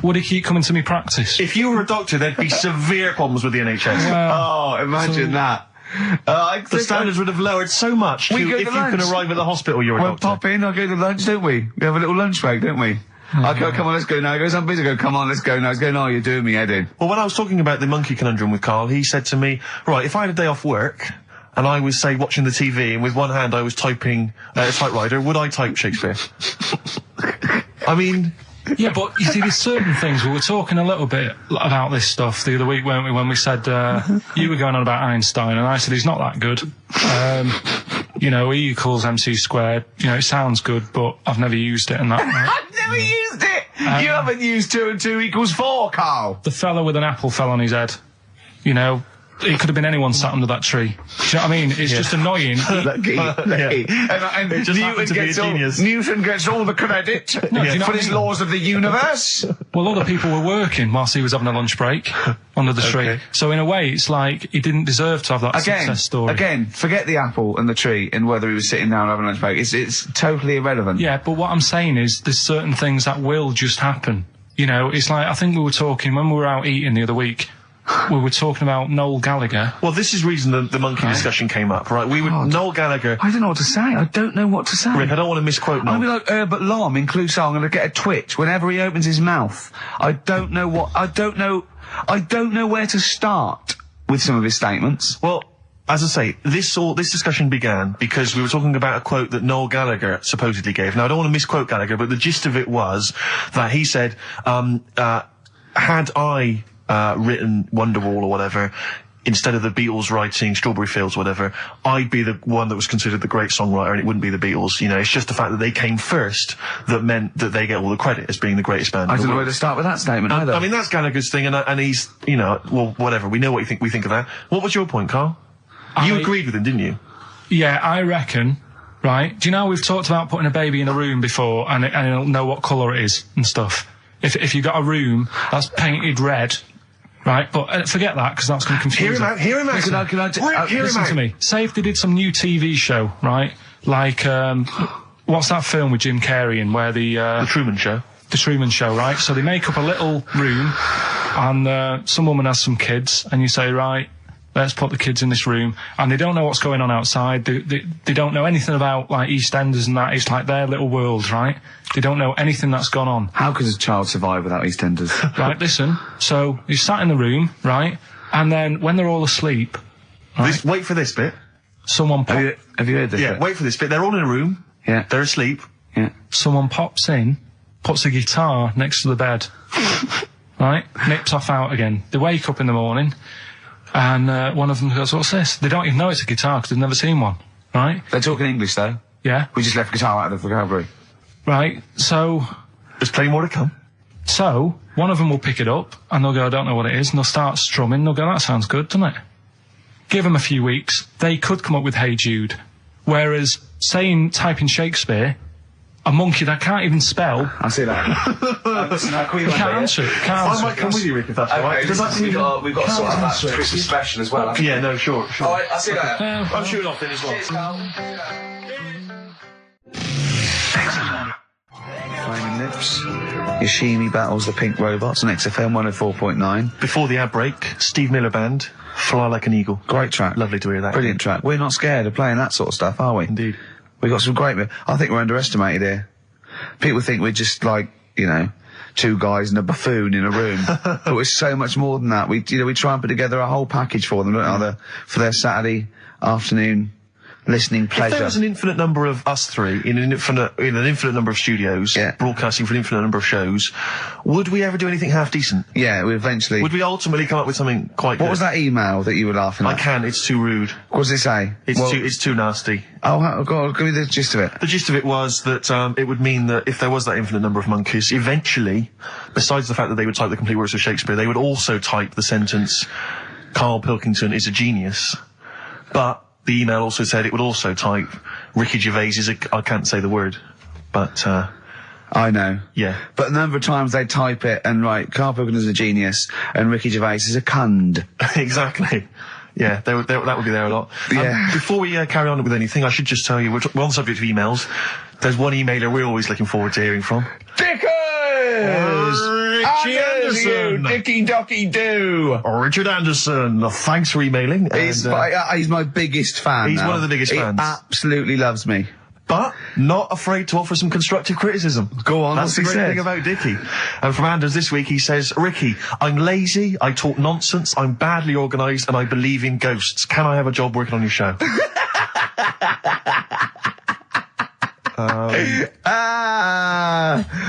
would he keep coming to me practice? If you were a doctor, there'd be severe problems with the NHS. Imagine that. The standards would have lowered so much if you can arrive at the hospital, you're a doctor. We'll pop in, I'll go to lunch, don't we? We have a little lunch break, don't we? I go, come on, let's go now. He goes, I'm busy. I go, come on, let's go now. He's going, no, you're doing me head in. Well, when I was talking about the monkey conundrum with Karl, he said to me, right, if I had a day off work, and I was, say, watching the TV, and with one hand I was typing a typewriter, would I type Shakespeare? I mean... Yeah, but you see, there's certain things. We were talking a little bit about this stuff the other week, weren't we, when we said you were going on about Einstein, and I said he's not that good. You know, E equals MC squared. You know, it sounds good, but I've never used it and that. Right? I've never used it! You haven't used 2 and 2 equals 4, Karl! The fella with an apple fell on his head. You know, it could have been anyone sat under that tree. Do you know what I mean? It's just annoying. Lucky. And it just happened to be a genius. Newton gets all the credit for his laws of the universe. Well, other people were working whilst he was having a lunch break under the tree. So in a way, it's like he didn't deserve to have that success story. Again, forget the apple and the tree and whether he was sitting down having a lunch break. It's totally irrelevant. Yeah, but what I'm saying is there's certain things that will just happen. You know, it's like, I think we were talking, when we were out eating the other week, we were talking about Noel Gallagher. Well, this is the reason the monkey discussion came up, right? Noel Gallagher... I don't know what to say. I don't know what to say. Rick, I don't want to misquote Noel. I'll be like Herbert Lom in Clouseau. I'm going to get a twitch whenever he opens his mouth. I don't know where to start with some of his statements. Well, as I say, this discussion began because we were talking about a quote that Noel Gallagher supposedly gave. Now, I don't want to misquote Gallagher, but the gist of it was that he said, had I... written Wonderwall or whatever, instead of the Beatles writing Strawberry Fields or whatever, I'd be the one that was considered the great songwriter and it wouldn't be the Beatles. You know, it's just the fact that they came first that meant that they get all the credit as being the greatest band. I don't know where to start with that statement either. I mean, that's Gallagher's thing and he's, you know, well, whatever. We know what we think of that. What was your point, Karl? You agreed with him, didn't you? Yeah, I reckon, right? Do you know we've talked about putting a baby in a room before and it'll know what colour it is and stuff? If you got a room that's painted red, right, but forget that, because that's going to confuse him. Hear him out. Listen to me. Say if they did some new TV show, right, like, what's that film with Jim Carrey in, where The Truman Show. The Truman Show, right? So they make up a little room, and some woman has some kids, and you say, right, let's put the kids in this room, and they don't know what's going on outside. They don't know anything about, like, EastEnders and that. It's like their little world, right? They don't know anything that's gone on. How could a child survive without EastEnders? Right, listen. So, he's sat in the room, right? And then, when they're all asleep... Right, wait for this bit. Someone Have you heard this bit? bit? Wait for this bit. They're all in a room. Yeah. They're asleep. Yeah. Someone pops in, puts a guitar next to the bed. Right? Nips off out again. They wake up in the morning... And one of them goes, what's this? They don't even know it's a guitar because they've never seen one, right? They're talking English, though. Yeah. We just left guitar out of the vocabulary. Right, so... There's plenty more to come. So, one of them will pick it up, and they'll go, I don't know what it is, and they'll start strumming, they'll go, that sounds good, doesn't it? Give them a few weeks, they could come up with Hey Jude. Whereas, typing Shakespeare... A monkey that can't even spell. I see that. You can't answer it. I might come with you, Rick, if that's all right. We've got to sort out that Christmas special as well. Yeah, no, sure. All right, I'll see that. I'm shooting off then as well. Flaming Lips. Yoshimi battles the Pink Robots on XFM 104.9. Before the ad break, Steve Miller Band, Fly Like an Eagle. Great track. Lovely to hear that. Brilliant track. We're not scared of playing that sort of stuff, are we? Indeed. We got some great. I think we're underestimated here. People think we're just like, you know, two guys and a buffoon in a room, but we're so much more than that. We try and put together a whole package for them, don't we? For their Saturday afternoon listening pleasure. If there was an infinite number of us three in an infinite number of studios, broadcasting for an infinite number of shows, would we ever do anything half decent? Yeah, we eventually. Would we ultimately come up with something quite good? What was that email that you were laughing at? I can't, it's too rude. What does it say? It's too nasty. Oh, God, give me the gist of it. The gist of it was that it would mean that if there was that infinite number of monkeys, eventually, besides the fact that they would type the complete works of Shakespeare, they would also type the sentence, Karl Pilkington is a genius. But the email also said it would also type, Ricky Gervais is I can't say the word, but, I know. Yeah. But a number of times they type it and write, Karl Pilkington is a genius, and Ricky Gervais is a cund. Exactly. Yeah, that would be there a lot. Yeah. Before we carry on with anything, I should just tell you, we're on the subject of emails. There's one emailer we're always looking forward to hearing from. Dickers! Richie Anderson! Dicky Docky Doo! Richard Anderson, thanks for emailing. He's my biggest fan. He's now. one of the biggest fans. He absolutely loves me. But not afraid to offer some constructive criticism. Go on, that's the great thing about Dickie. And from Anders this week, he says, Ricky, I'm lazy, I talk nonsense, I'm badly organised, and I believe in ghosts. Can I have a job working on your show?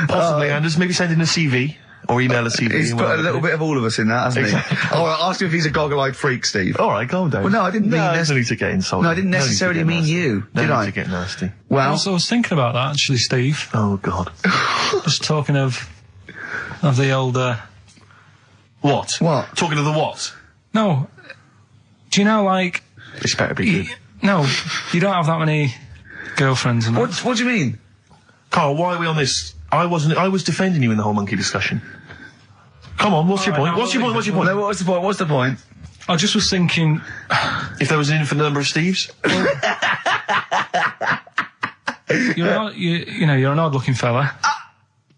Possibly, Anders. Maybe send in a CV. Or email a CV. He's put a little bit of all of us in that, hasn't he? Oh, I'll ask him if he's a goggle-eyed freak, Steve. All right, calm down. Well, no, I didn't mean... No, need to get insulted. No, I didn't necessarily mean you, did I? To get nasty. Well... I was thinking about that, actually, Steve. Oh, God. Just talking of the old... What? What? Talking of the what? No. Do you know, like... This better be good. No, you don't have that many girlfriends and that. What do you mean? Carl, why are we on this? I was defending you in the whole monkey discussion. Come on, what's your point? What's your point? What's your point? No, what's the point? What's the point? I just was thinking... If there was an infinite number of Steves? You're an odd-looking fella.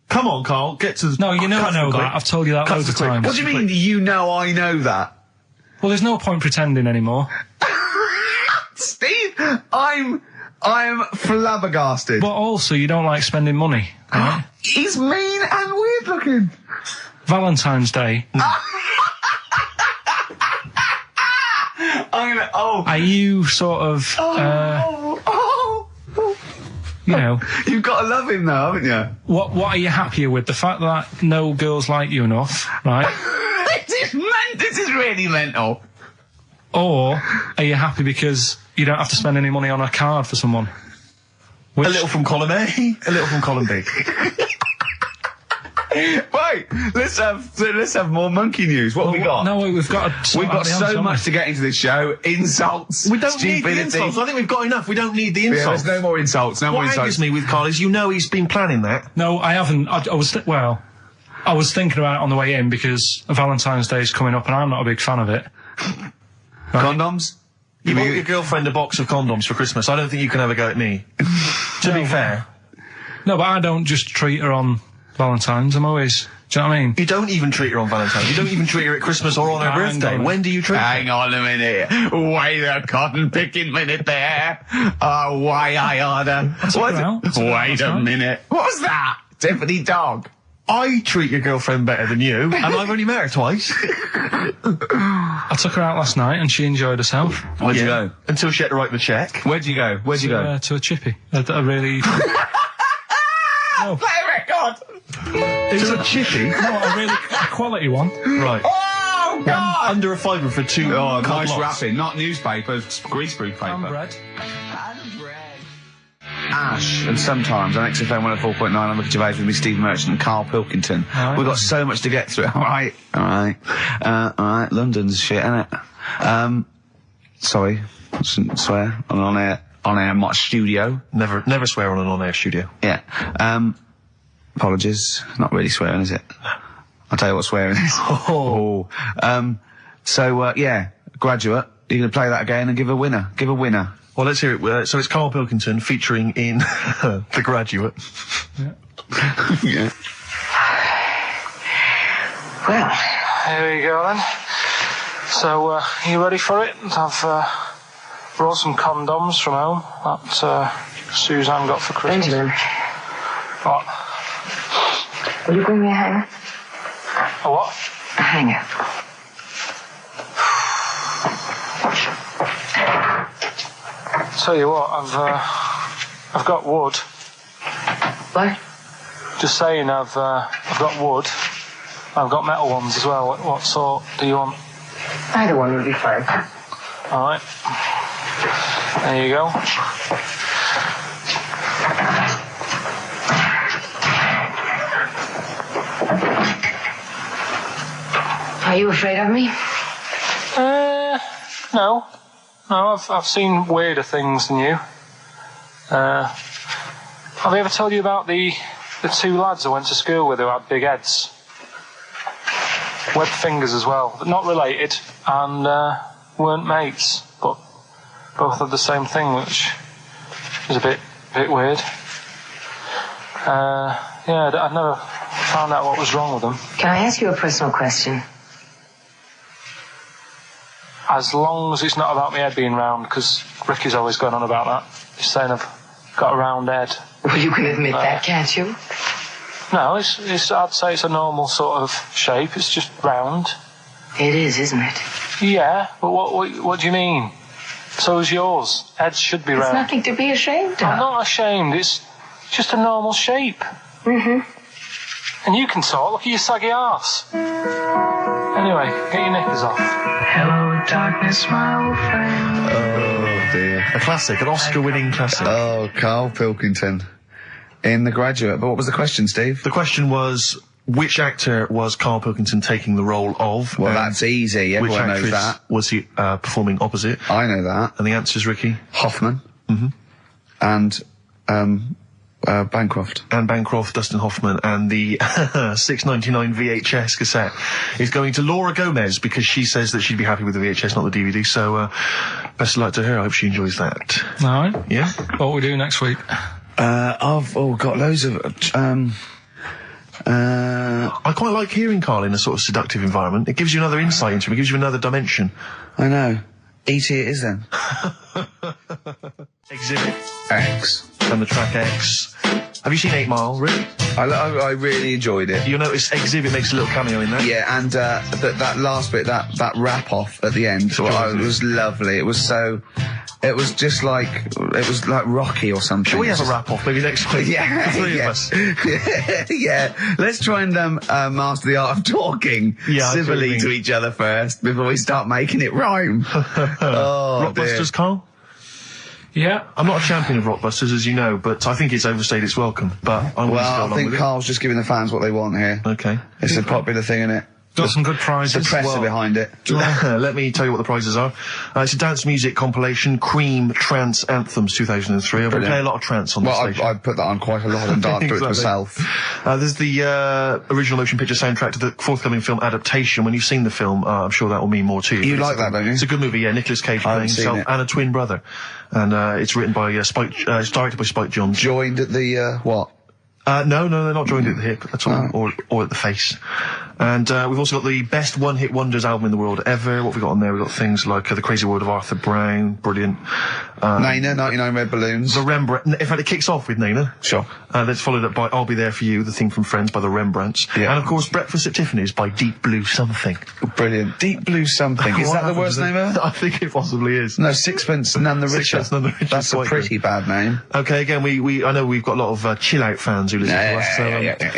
Come on, Carl, get to the... No, you know I know that. I've told you that loads of times. What do you mean, you know I know that? Well, there's no point pretending anymore. Steve, I'm flabbergasted. But also, you don't like spending money, right? He's mean and weird looking. Valentine's Day. Are you sort of, you know... You've got to love him now, haven't you? What are you happier with? The fact that no girls like you enough, right? This is really mental. Or are you happy because you don't have to spend any money on a card for someone? A little from column A, a little from column B. Wait, let's have more monkey news. What have we got? No, we've got so much to get into this show. Insults. We don't need the insults. I think we've got enough. We don't need the insults. Yeah, there's no more insults. What angers me with Carl is he's been planning that. No, I haven't. I was thinking about it on the way in because Valentine's Day is coming up and I'm not a big fan of it. Right. Condoms? You bought your girlfriend a box of condoms for Christmas. I don't think you can have a go at me. To be fair. No, but I don't just treat her on Valentine's. I'm always... Do you know what I mean? You don't even treat her on Valentine's. You don't even treat her at Christmas or on her birthday. When do you treat her? Hang on a minute. Wait a cotton picking minute there. Oh, why I order. Wait a minute. What's that? Tiffany Dog. I treat your girlfriend better than you, and I've only met her twice. I took her out last night and she enjoyed herself. Where'd you go? Until she had to write the cheque. Where'd you go? To a chippy. A really... No. Play a record! It's a chippy? No, a quality one. Right. Oh, God! Under a fiver for two. Oh, nice wrapping. Not newspaper, greaseproof paper. And bread. Ash, and sometimes on XFM 104.9, I'm Ricky Gervais with me, Steve Merchant and Karl Pilkington. Right. We've got so much to get through. All right. London's shit, innit? Sorry, shouldn't swear on air, my studio. Never swear on an on-air studio. Yeah. Apologies. Not really swearing, is it? I'll tell you what swearing is. Yeah, Graduate. You're going to play that again and give a winner. Well, let's hear it. So it's Karl Pilkington featuring in The Graduate. Yeah. Yeah. Well, here we go then. So, are you ready for it? I've brought some condoms from home that Suzanne got for Christmas. Benjamin, What? will you bring me a hanger? A what? A hanger. Tell you what, I've got wood. What? Just saying, I've got wood. I've got metal ones as well. What sort do you want? Either one would be fine. All right. There you go. Are you afraid of me? No. No, I've seen weirder things than you. Have I ever told you about the two lads I went to school with who had big heads? Webbed fingers as well, but not related, and weren't mates, but both had the same thing, which is a bit weird. Yeah, I'd never found out what was wrong with them. Can I ask you a personal question? As long as it's not about my head being round, because Ricky's always going on about that. He's saying I've got a round head. Well, you can admit that, can't you? No, it's I'd say it's a normal sort of shape. It's just round. It is, isn't it? Yeah, but what do you mean? So is yours. Heads should be It's round. nothing to be ashamed of. I'm not ashamed. It's just a normal shape. Mm-hmm. And you can talk. Look at your saggy arse. Anyway, get your knickers off. Hello, darkness, my old friend. Oh dear. A classic, an Oscar-winning classic. Oh, Karl Pilkington in The Graduate. But what was the question, Steve? The question was, which actor was Karl Pilkington taking the role of? Well, that's easy. Which Everyone knows actress that. was he performing opposite? I know that. And the answer's Ricky? Hoffman. Mm-hmm. And Bancroft. Anne Bancroft, Dustin Hoffman, and the $6.99 VHS cassette is going to Laura Gomez because she says that she'd be happy with the VHS, not the DVD. So, best of luck to her. I hope she enjoys that. All right. Yeah? What we do next week? I've got loads of. I quite like hearing Karl in a sort of seductive environment. It gives you another insight into him. It gives you another dimension. I know. E.T. it is then. Exhibit X. and the track X. Have you seen 8 Mile, Rick? I really enjoyed it. You'll notice Exhibit makes a little cameo in there. Yeah, and that last bit, that wrap off at the end, it was lovely. It was so. It was just like Rocky or something. Shall we have a wrap off maybe next week? Yeah, The three yeah. of us. Yeah. Let's try and master the art of talking civilly to each other first before we start making it rhyme. Oh, Rockbusters, Karl? Yeah. I'm not a champion of Rockbusters, as you know, but I think it's overstayed its welcome. But I'm willing to go Well, I along think with Karl's just giving the fans what they want here. it. Okay. It's a popular thing, isn't it? Got some good prizes. The press Well, are behind it. Let me tell you what the prizes are. It's a dance music compilation, Cream Trance Anthems 2003. I play a lot of trance on the station. I put that on quite a lot and danced to it Exactly. myself. There's the original motion picture soundtrack to the forthcoming film adaptation. When you've seen the film, I'm sure that will mean more to you. You like that, don't you? It's a good movie, yeah. Nicolas Cage playing haven't seen himself it. and a twin brother. And it's written by Spike, it's directed by Spike Jonze. Joined at the, what? No, they're not joined at the hip at all, or at the face. And we've also got the best one-hit wonders album in the world ever. What have we got on there? We've got things like The Crazy World of Arthur Brown, brilliant. Nana, 99 Red Balloons. The Rembrandt. In fact, it kicks off with Nana. Sure. That's followed up by I'll Be There For You, the theme from Friends by the Rembrandts. Yeah. And of course, Breakfast at Tiffany's by Deep Blue Something. Brilliant. Deep Blue Something. Is What that the happened worst to name ever? I think it possibly is. No, Sixpence None the Richer. Sixpence None the Richer. That's a Quite pretty bad name. Okay, again, I know we've got a lot of chill-out fans who listen to us, so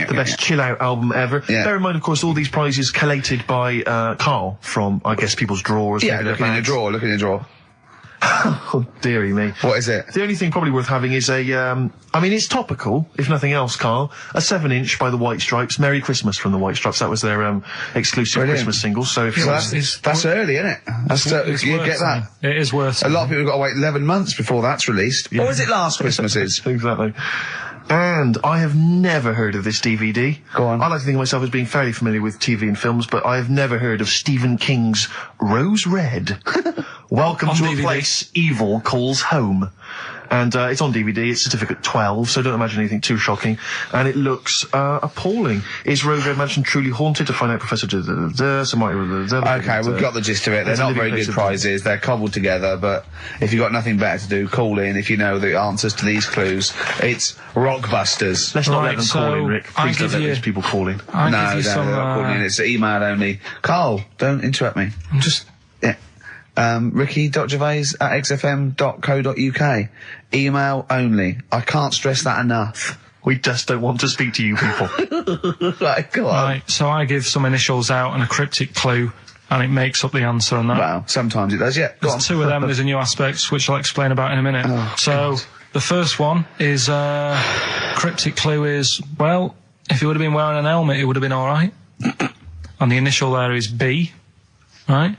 the best chill-out album ever. Yeah. Bear in mind, of course, all these prizes collated by Karl from, I guess, people's drawers. Yeah, maybe their look in your bags. drawer. Oh, dearie me. What is it? The only thing probably worth having is it's topical, if nothing else, Karl. A 7-inch by the White Stripes, Merry Christmas from the White Stripes. That was their exclusive Brilliant. Christmas single. So if So you're... that's early, isn't it? You get that. It is worth A lot of people have got to wait 11 months before that's released. Or was it last Christmas's? Exactly. And I have never heard of this DVD. Go on. I like to think of myself as being fairly familiar with TV and films, but I have never heard of Stephen King's Rose Red. Welcome On to DVD. a place evil calls home. And it's on DVD. It's certificate 12, so don't imagine anything too shocking. And it looks appalling. Is Rose Red Mansion truly haunted? To find out, Professor... Okay, we've got the gist of it. They're not very good prizes. They're cobbled together, but if you've got nothing better to do, call in if you know the answers to these clues. It's Rockbusters. Let's not let them call in, Rick. Please don't let these people call in. No, they're not calling in. It's email only. Carl, don't interrupt me. I'm just... Yeah. Ricky.gervais@xfm.co.uk. Email only. I can't stress that enough. We just don't want to speak to you people. Right, go on. Right, so I give some initials out and a cryptic clue, and it makes up the answer on that. Well, sometimes it does, yeah. Go on. There's two of them, there's a new aspect, which I'll explain about in a minute. So, the first one is, cryptic clue is, well, if he would have been wearing an helmet, it would have been alright. And the initial there is B, right?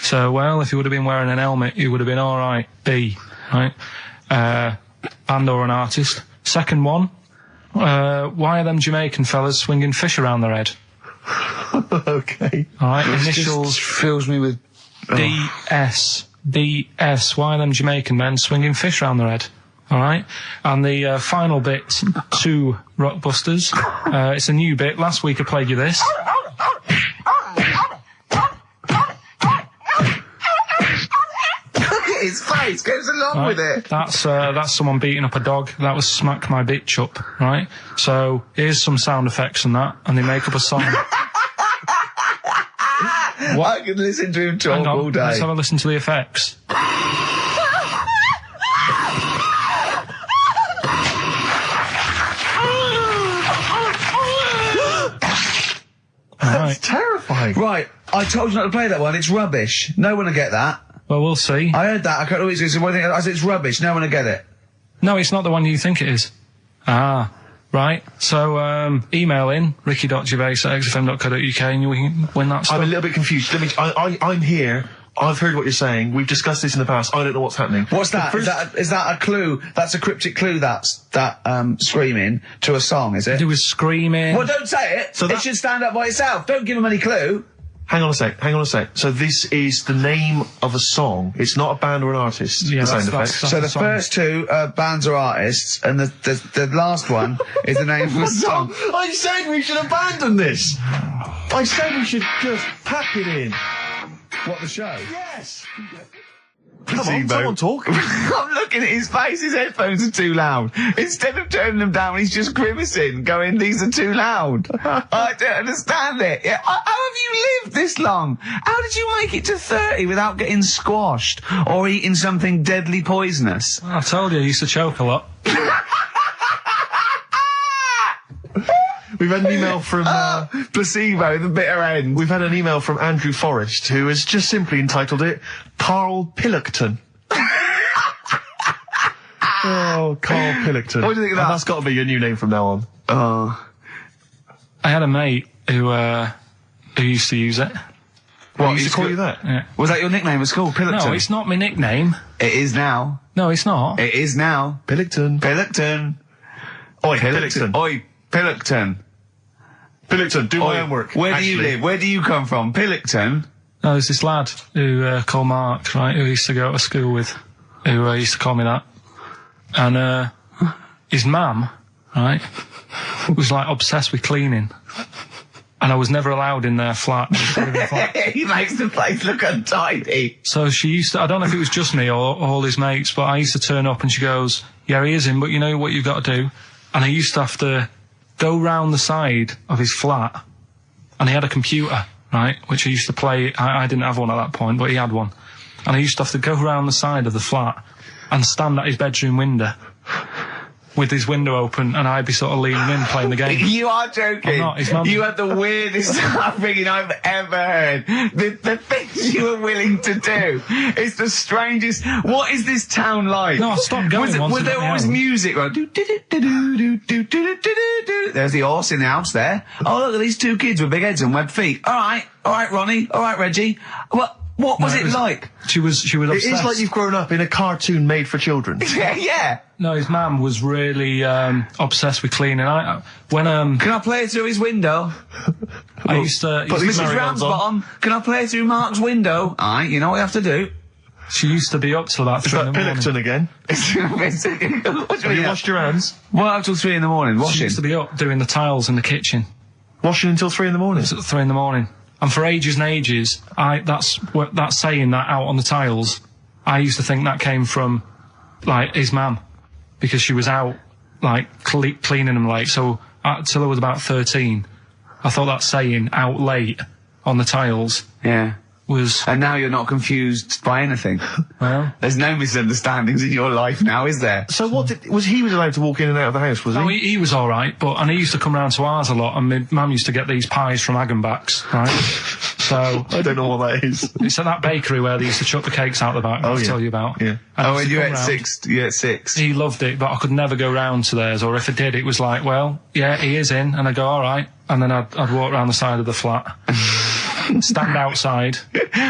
So, well, if he would have been wearing an helmet, it would have been alright. B, right? Band or an artist. Second one, why are them Jamaican fellas swinging fish around their head? Okay. Alright, initials... Just fills me with... DS. DS. Why are them Jamaican men swinging fish around their head? Alright? And the final bit to Rockbusters. It's a new bit. Last week I played you this. His face goes along with it. That's someone beating up a dog. That was Smack My Bitch Up, right? So here's some sound effects and that, and they make up a song. I can listen to him talk all day. Let's have a listen to the effects. That's terrifying. Right, I told you not to play that one. It's rubbish. No one will get that. Well, we'll see. I heard that. I can't always say one thing. I said it's rubbish. No one will get it. No, it's not the one you think it is. Ah, right. So, email in, ricky.gervais@xfm.co.uk and you can win that stuff. I'm a little bit confused. I'm here. I've heard what you're saying. We've discussed this in the past. I don't know what's happening. What's that? Is that a clue? That's a cryptic clue. That's screaming to a song, is it? It was screaming. Well, don't say it. So it should stand up by itself. Don't give them any clue. Hang on a sec. So this is the name of a song. It's not a band or an artist. Yeah, the sound that's effect. So the song. first two are bands or artists, and the last one is the name of a song. I said we should abandon this. I said we should just pack it in. What, the show? Yes. Come on, someone talk. I'm looking at his face. His headphones are too loud. Instead of turning them down, he's just grimacing, going, "These are too loud." I don't understand it. Yeah. How have you lived this long? How did you make it to 30 without getting squashed or eating something deadly poisonous? I told you, I used to choke a lot. We've had an email from... Placebo, the bitter end. We've had an email from Andrew Forrest, who has just simply entitled it Karl Pilkington. Oh, Karl Pilkington. What do you think of that? And that's got to be your new name from now on. I had a mate who used to use it. What, used to call you that? Yeah. Was that your nickname at school, Pilkington? No, it's not my nickname. It is now. No, it's not. It is now. Pilkington. Pilkington. Oi, Pilkington. Oi, Pilkington. Pilkington, do my homework. Where do you live? Where do you come from? Pilkington? No, there's this lad who called Mark, right, who I used to go to school with, who used to call me that. And his mum, right, was like obsessed with cleaning. And I was never allowed in their flat. He makes the place look untidy. So she used to, I don't know if it was just me or all his mates, but I used to turn up and she goes, "Yeah, he is in, but you know what you've got to do?" And I used to have to go round the side of his flat, and he had a computer, right, which I used to play. I didn't have one at that point, but he had one. And I used to have to go round the side of the flat and stand at his bedroom window with his window open, and I'd be sort of leaning in playing the game. You are joking. I'm not. His mum... You had the weirdest upbringing I've ever heard. The things you were willing to do. It's the strangest. What is this town like? No, I stopped going once. Was there always music? Right? There's the horse in the house there. Oh, look at these two kids with big heads and webbed feet. All right, Ronnie. All right, Reggie. What was it like? She was obsessed. It is like you've grown up in a cartoon made for children. Yeah. No, his mum was really obsessed with cleaning. Can I play through his window? I used to... Mrs. Ramsbottom, can I play through Mark's window? Aye, you know what you have to do. She used to be up till about 3 in the morning. Pilkington again. What do Have you washed your hands? What, up till 3 in the morning? She Washing? used to be up doing the tiles in the kitchen. Washing until 3 in the morning? It's at 3 in the morning. And for ages and ages, that's saying that out on the tiles, I used to think that came from, like, his mum. Because she was out, like, cleaning them late. So, till I was about 13, I thought that saying out late on the tiles was... And now you're not confused by anything. Well... There's no misunderstandings in your life now, is there? So he was allowed to walk in and out of the house, was he? No, he was alright, and he used to come round to ours a lot, and my mum used to get these pies from Hagenbach's, right? So... I don't know what that is. It's at that bakery where they used to chuck the cakes out the back, I'll tell you about. Yeah. And you at 6, He loved it, but I could never go round to theirs, or if I did, it was like, well, yeah, he is in, and I'd go, alright, and then I'd walk round the side of the flat. Stand outside.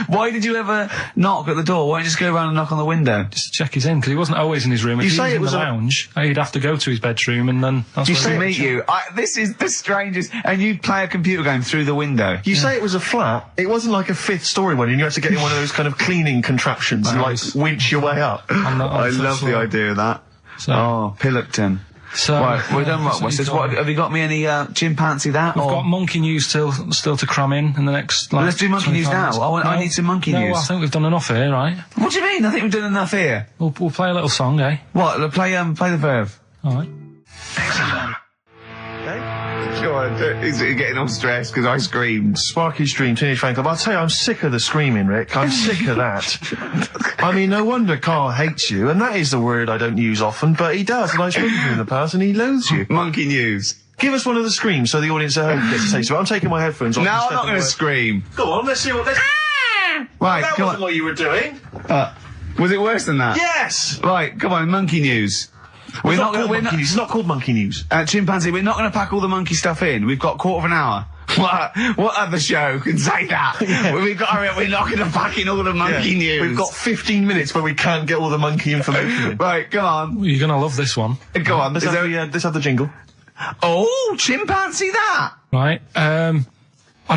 Why did you ever knock at the door? Why don't you just go around and knock on the window? Just to check he's in, because he wasn't always in his room. If he was in the lounge, he'd have to go to his bedroom, and then that's to meet you. This is the strangest. And you play a computer game through the window. You say it was a flat. It wasn't like a 5th story one, and you had to get in one of those kind of cleaning contraptions and like winch your way up. I love the idea of that. So, Pilkington. So, right, we're done. What have you got me any chimpanzee that? We've got monkey news still to cram in the next. Like, let's do monkey news now. I need some monkey news. No, I think we've done enough here, right? What do you mean? I think we've done enough here. We'll play a little song, eh? What? Play the verb. All right. XFM. Go on, he's getting all stressed because I screamed. Sparky's Dream, Teenage Fan Club. I'll tell you, I'm sick of the screaming, Rick. I'm sick of that. I mean, no wonder Karl hates you, and that is the word I don't use often, but he does, and I've spoken to him in the past, and he loathes you. Monkey news. Give us one of the screams so the audience at home gets a taste of it. I'm taking my headphones off. No, I'm not going to scream. Go on, let's see what... Right, that wasn't what you were doing. Was it worse than that? Yes! Right, come on, monkey news. It's not called monkey news. Chimpanzee, we're not going to pack all the monkey stuff in. We've got quarter of an hour. What other show can say that? Yeah. We're not going to pack in all the monkey news. We've got 15 minutes where we can't get all the monkey information in. Right, come on. Well, you're going to love this one. Go on. Let's have the jingle. Oh, chimpanzee that! Right, I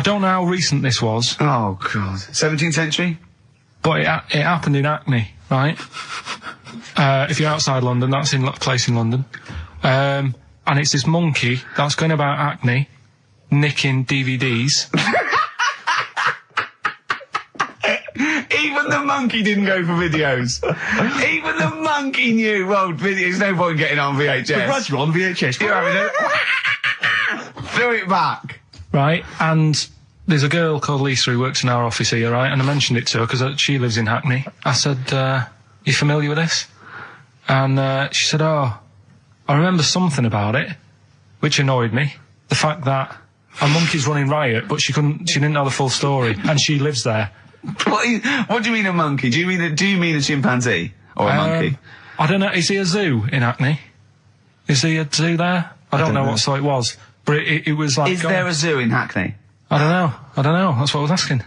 don't know how recent this was. Oh, God. 17th century? But it happened in Hackney, right? If you're outside London, that's in a place in London. And it's this monkey that's going about Hackney, nicking DVDs. Even the monkey didn't go for videos. Even the monkey knew, well, there's no point getting on VHS. We're glad you're on VHS. You're having it. Throw it back. Right, and there's a girl called Lisa who works in our office here, right? And I mentioned it to her because she lives in Hackney. I said, you familiar with this? And she said, oh, I remember something about it, which annoyed me. The fact that a monkey's running riot, but she didn't know the full story, and she lives there. What do you mean a monkey? Do you mean a chimpanzee or a monkey? I don't know. Is he a zoo in Hackney? Is he a zoo there? I don't know what so it was, but it was like. Is there a zoo in Hackney? I don't know. That's what I was asking.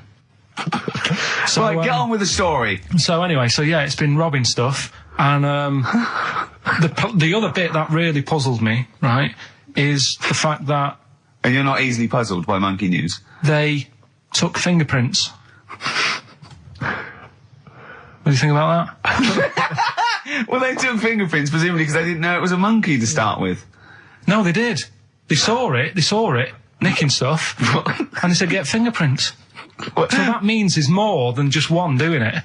So right, get on with the story. So anyway, it's been robbing stuff, and the other bit that really puzzled me, right, is the fact that. And you're not easily puzzled by monkey news. They took fingerprints. What do you think about that? Well, they took fingerprints presumably because they didn't know it was a monkey to start with. No, they did. They saw it, nicking stuff, and they said, get fingerprints. So that means there's more than just one doing it.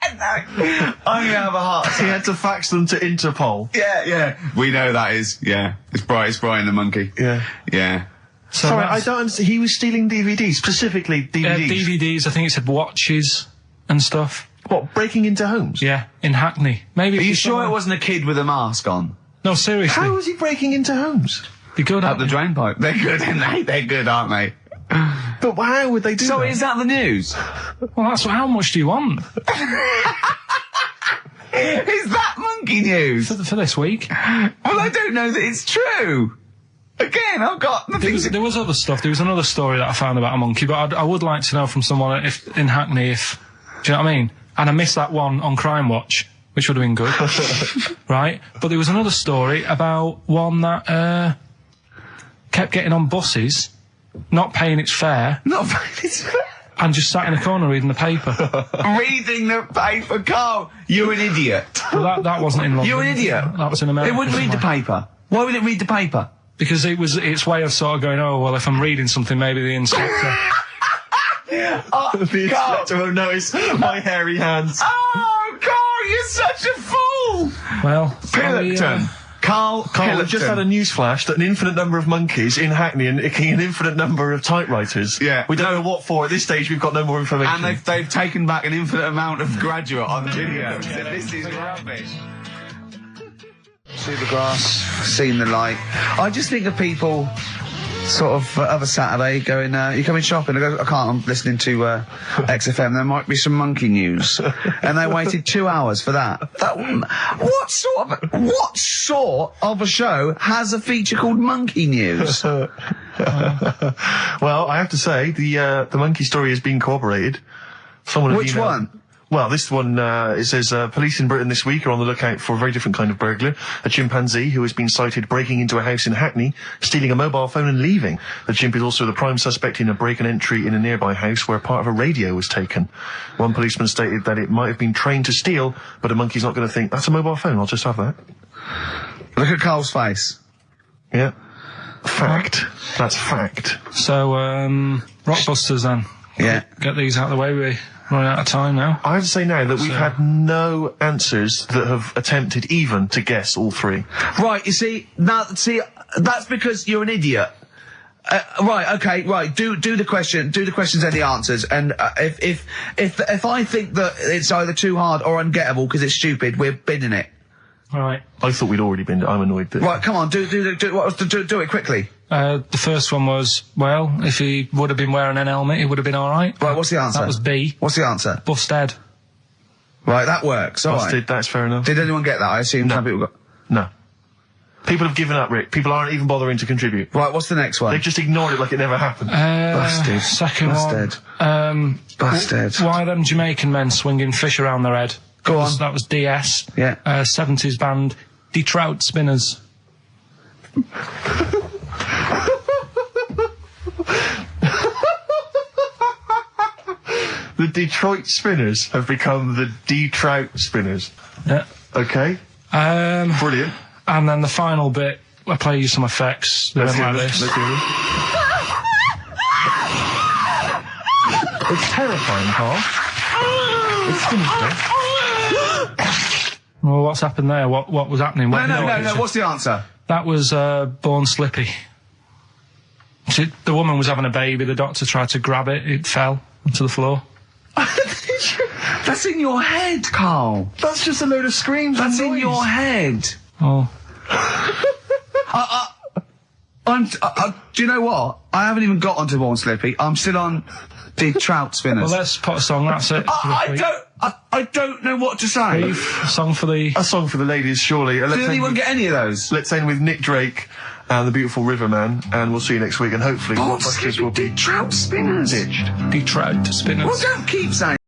I'm going to have a heart. He had to fax them to Interpol. Yeah. We know that is, It's Brian the monkey. Yeah. So sorry, I don't understand. He was stealing DVDs, specifically DVDs. DVDs, I think it said watches and stuff. What, breaking into homes? Yeah, in Hackney. Maybe. Are you sure it wasn't a kid with a mask on? No, seriously. How was he breaking into homes? They're good, up the drain pipe. They're good, aren't they? They're good, aren't they? But how would they do that? So is that the news? Well, how much do you want? Is that monkey news? For this week? Well, I don't know that it's true. Again, I've got the things... There was other stuff. There was another story that I found about a monkey, but I would like to know from someone in Hackney if... Do you know what I mean? And I missed that one on Crime Watch, which would have been good. Right? But there was another story about one that kept getting on buses, not paying its fare. Not paying its fare? And just sat in a corner reading the paper. Reading the paper, Carl. You're an idiot. Well, that wasn't in London. You're an idiot. That was in America. It wouldn't read the paper. Why would it read the paper? Because it was its way of sort of going, oh, well, if I'm reading something, maybe the inspector... The inspector won't notice my hairy hands. Oh, Carl, you're such a fool! Well... Pilkington. Carl, We've just had a news flash that an infinite number of monkeys in Hackney and an infinite number of typewriters. Yeah. We don't know what for. At this stage, we've got no more information. And they've taken back an infinite amount of graduate on video. So this is rubbish. See the grass, seen the light. I just think of people sort of of a Saturday going, you coming shopping? I go, I can't, I'm listening to XFM, there might be some monkey news. And they waited 2 hours for that. What sort of a show has a feature called Monkey News? Well, I have to say, the monkey story has been corroborated. Which one? Well, this one, it says, police in Britain this week are on the lookout for a very different kind of burglar. A chimpanzee who has been sighted breaking into a house in Hackney, stealing a mobile phone and leaving. The chimp is also the prime suspect in a break and entry in a nearby house where part of a radio was taken. One policeman stated that it might have been trained to steal, but a monkey's not going to think, that's a mobile phone, I'll just have that. Look at Carl's face. Yeah. Fact. That's fact. So, Rockbusters then. Yeah. Get these out of the way, we're running out of time now. I have to say now that we've had no answers that have attempted even to guess all three. Right, you see, that's because you're an idiot. Right, okay, right. Do the questions and the answers. And if I think that it's either too hard or ungettable because it's stupid, we're binning it. Right. I thought we'd already been. I'm annoyed that. Right, come on, do it quickly. The first one was, well, if he would have been wearing an helmet, he would have been all right. Right, what's the answer? That was B. What's the answer? Busted. Right, that works. All Busted. right. That's fair enough. Did anyone get that? I assume some people got. No. People have given up, Rick. People aren't even bothering to contribute. Right, what's the next one? They've just ignored it like it never happened. Busted. Second Busted. one. Busted. Why are them Jamaican men swinging fish around their head? Go on. That was DS. Yeah. 70s band, Trout Spinners. The Detroit Spinners have become the D-Trout Spinners. Yeah. Okay. Brilliant. And then the final bit, I play you some effects. Let's hear like this. this. Let's hear this. It's terrifying, Carl. It's sinister. Well, what's happened there? What was happening? No. What's the answer? That was Born Slippy. The woman was having a baby. The doctor tried to grab it. It fell onto the floor. That's in your head, Carl. That's just a load of screams. That's and in noise. your head. Oh. Do you know what? I haven't even got onto Born Slippy. I'm still on the Trout Spinners. Well, let's put a song. That's it. I don't know what to say. A song for the ladies, surely. Did anyone get any of those? Let's end with Nick Drake and the Beautiful Riverman, and we'll see you next week. And hopefully, Born Blockbusters Slippy, will be the Trout Spinners. ditched. Trout Spinners. Well, don't keep saying.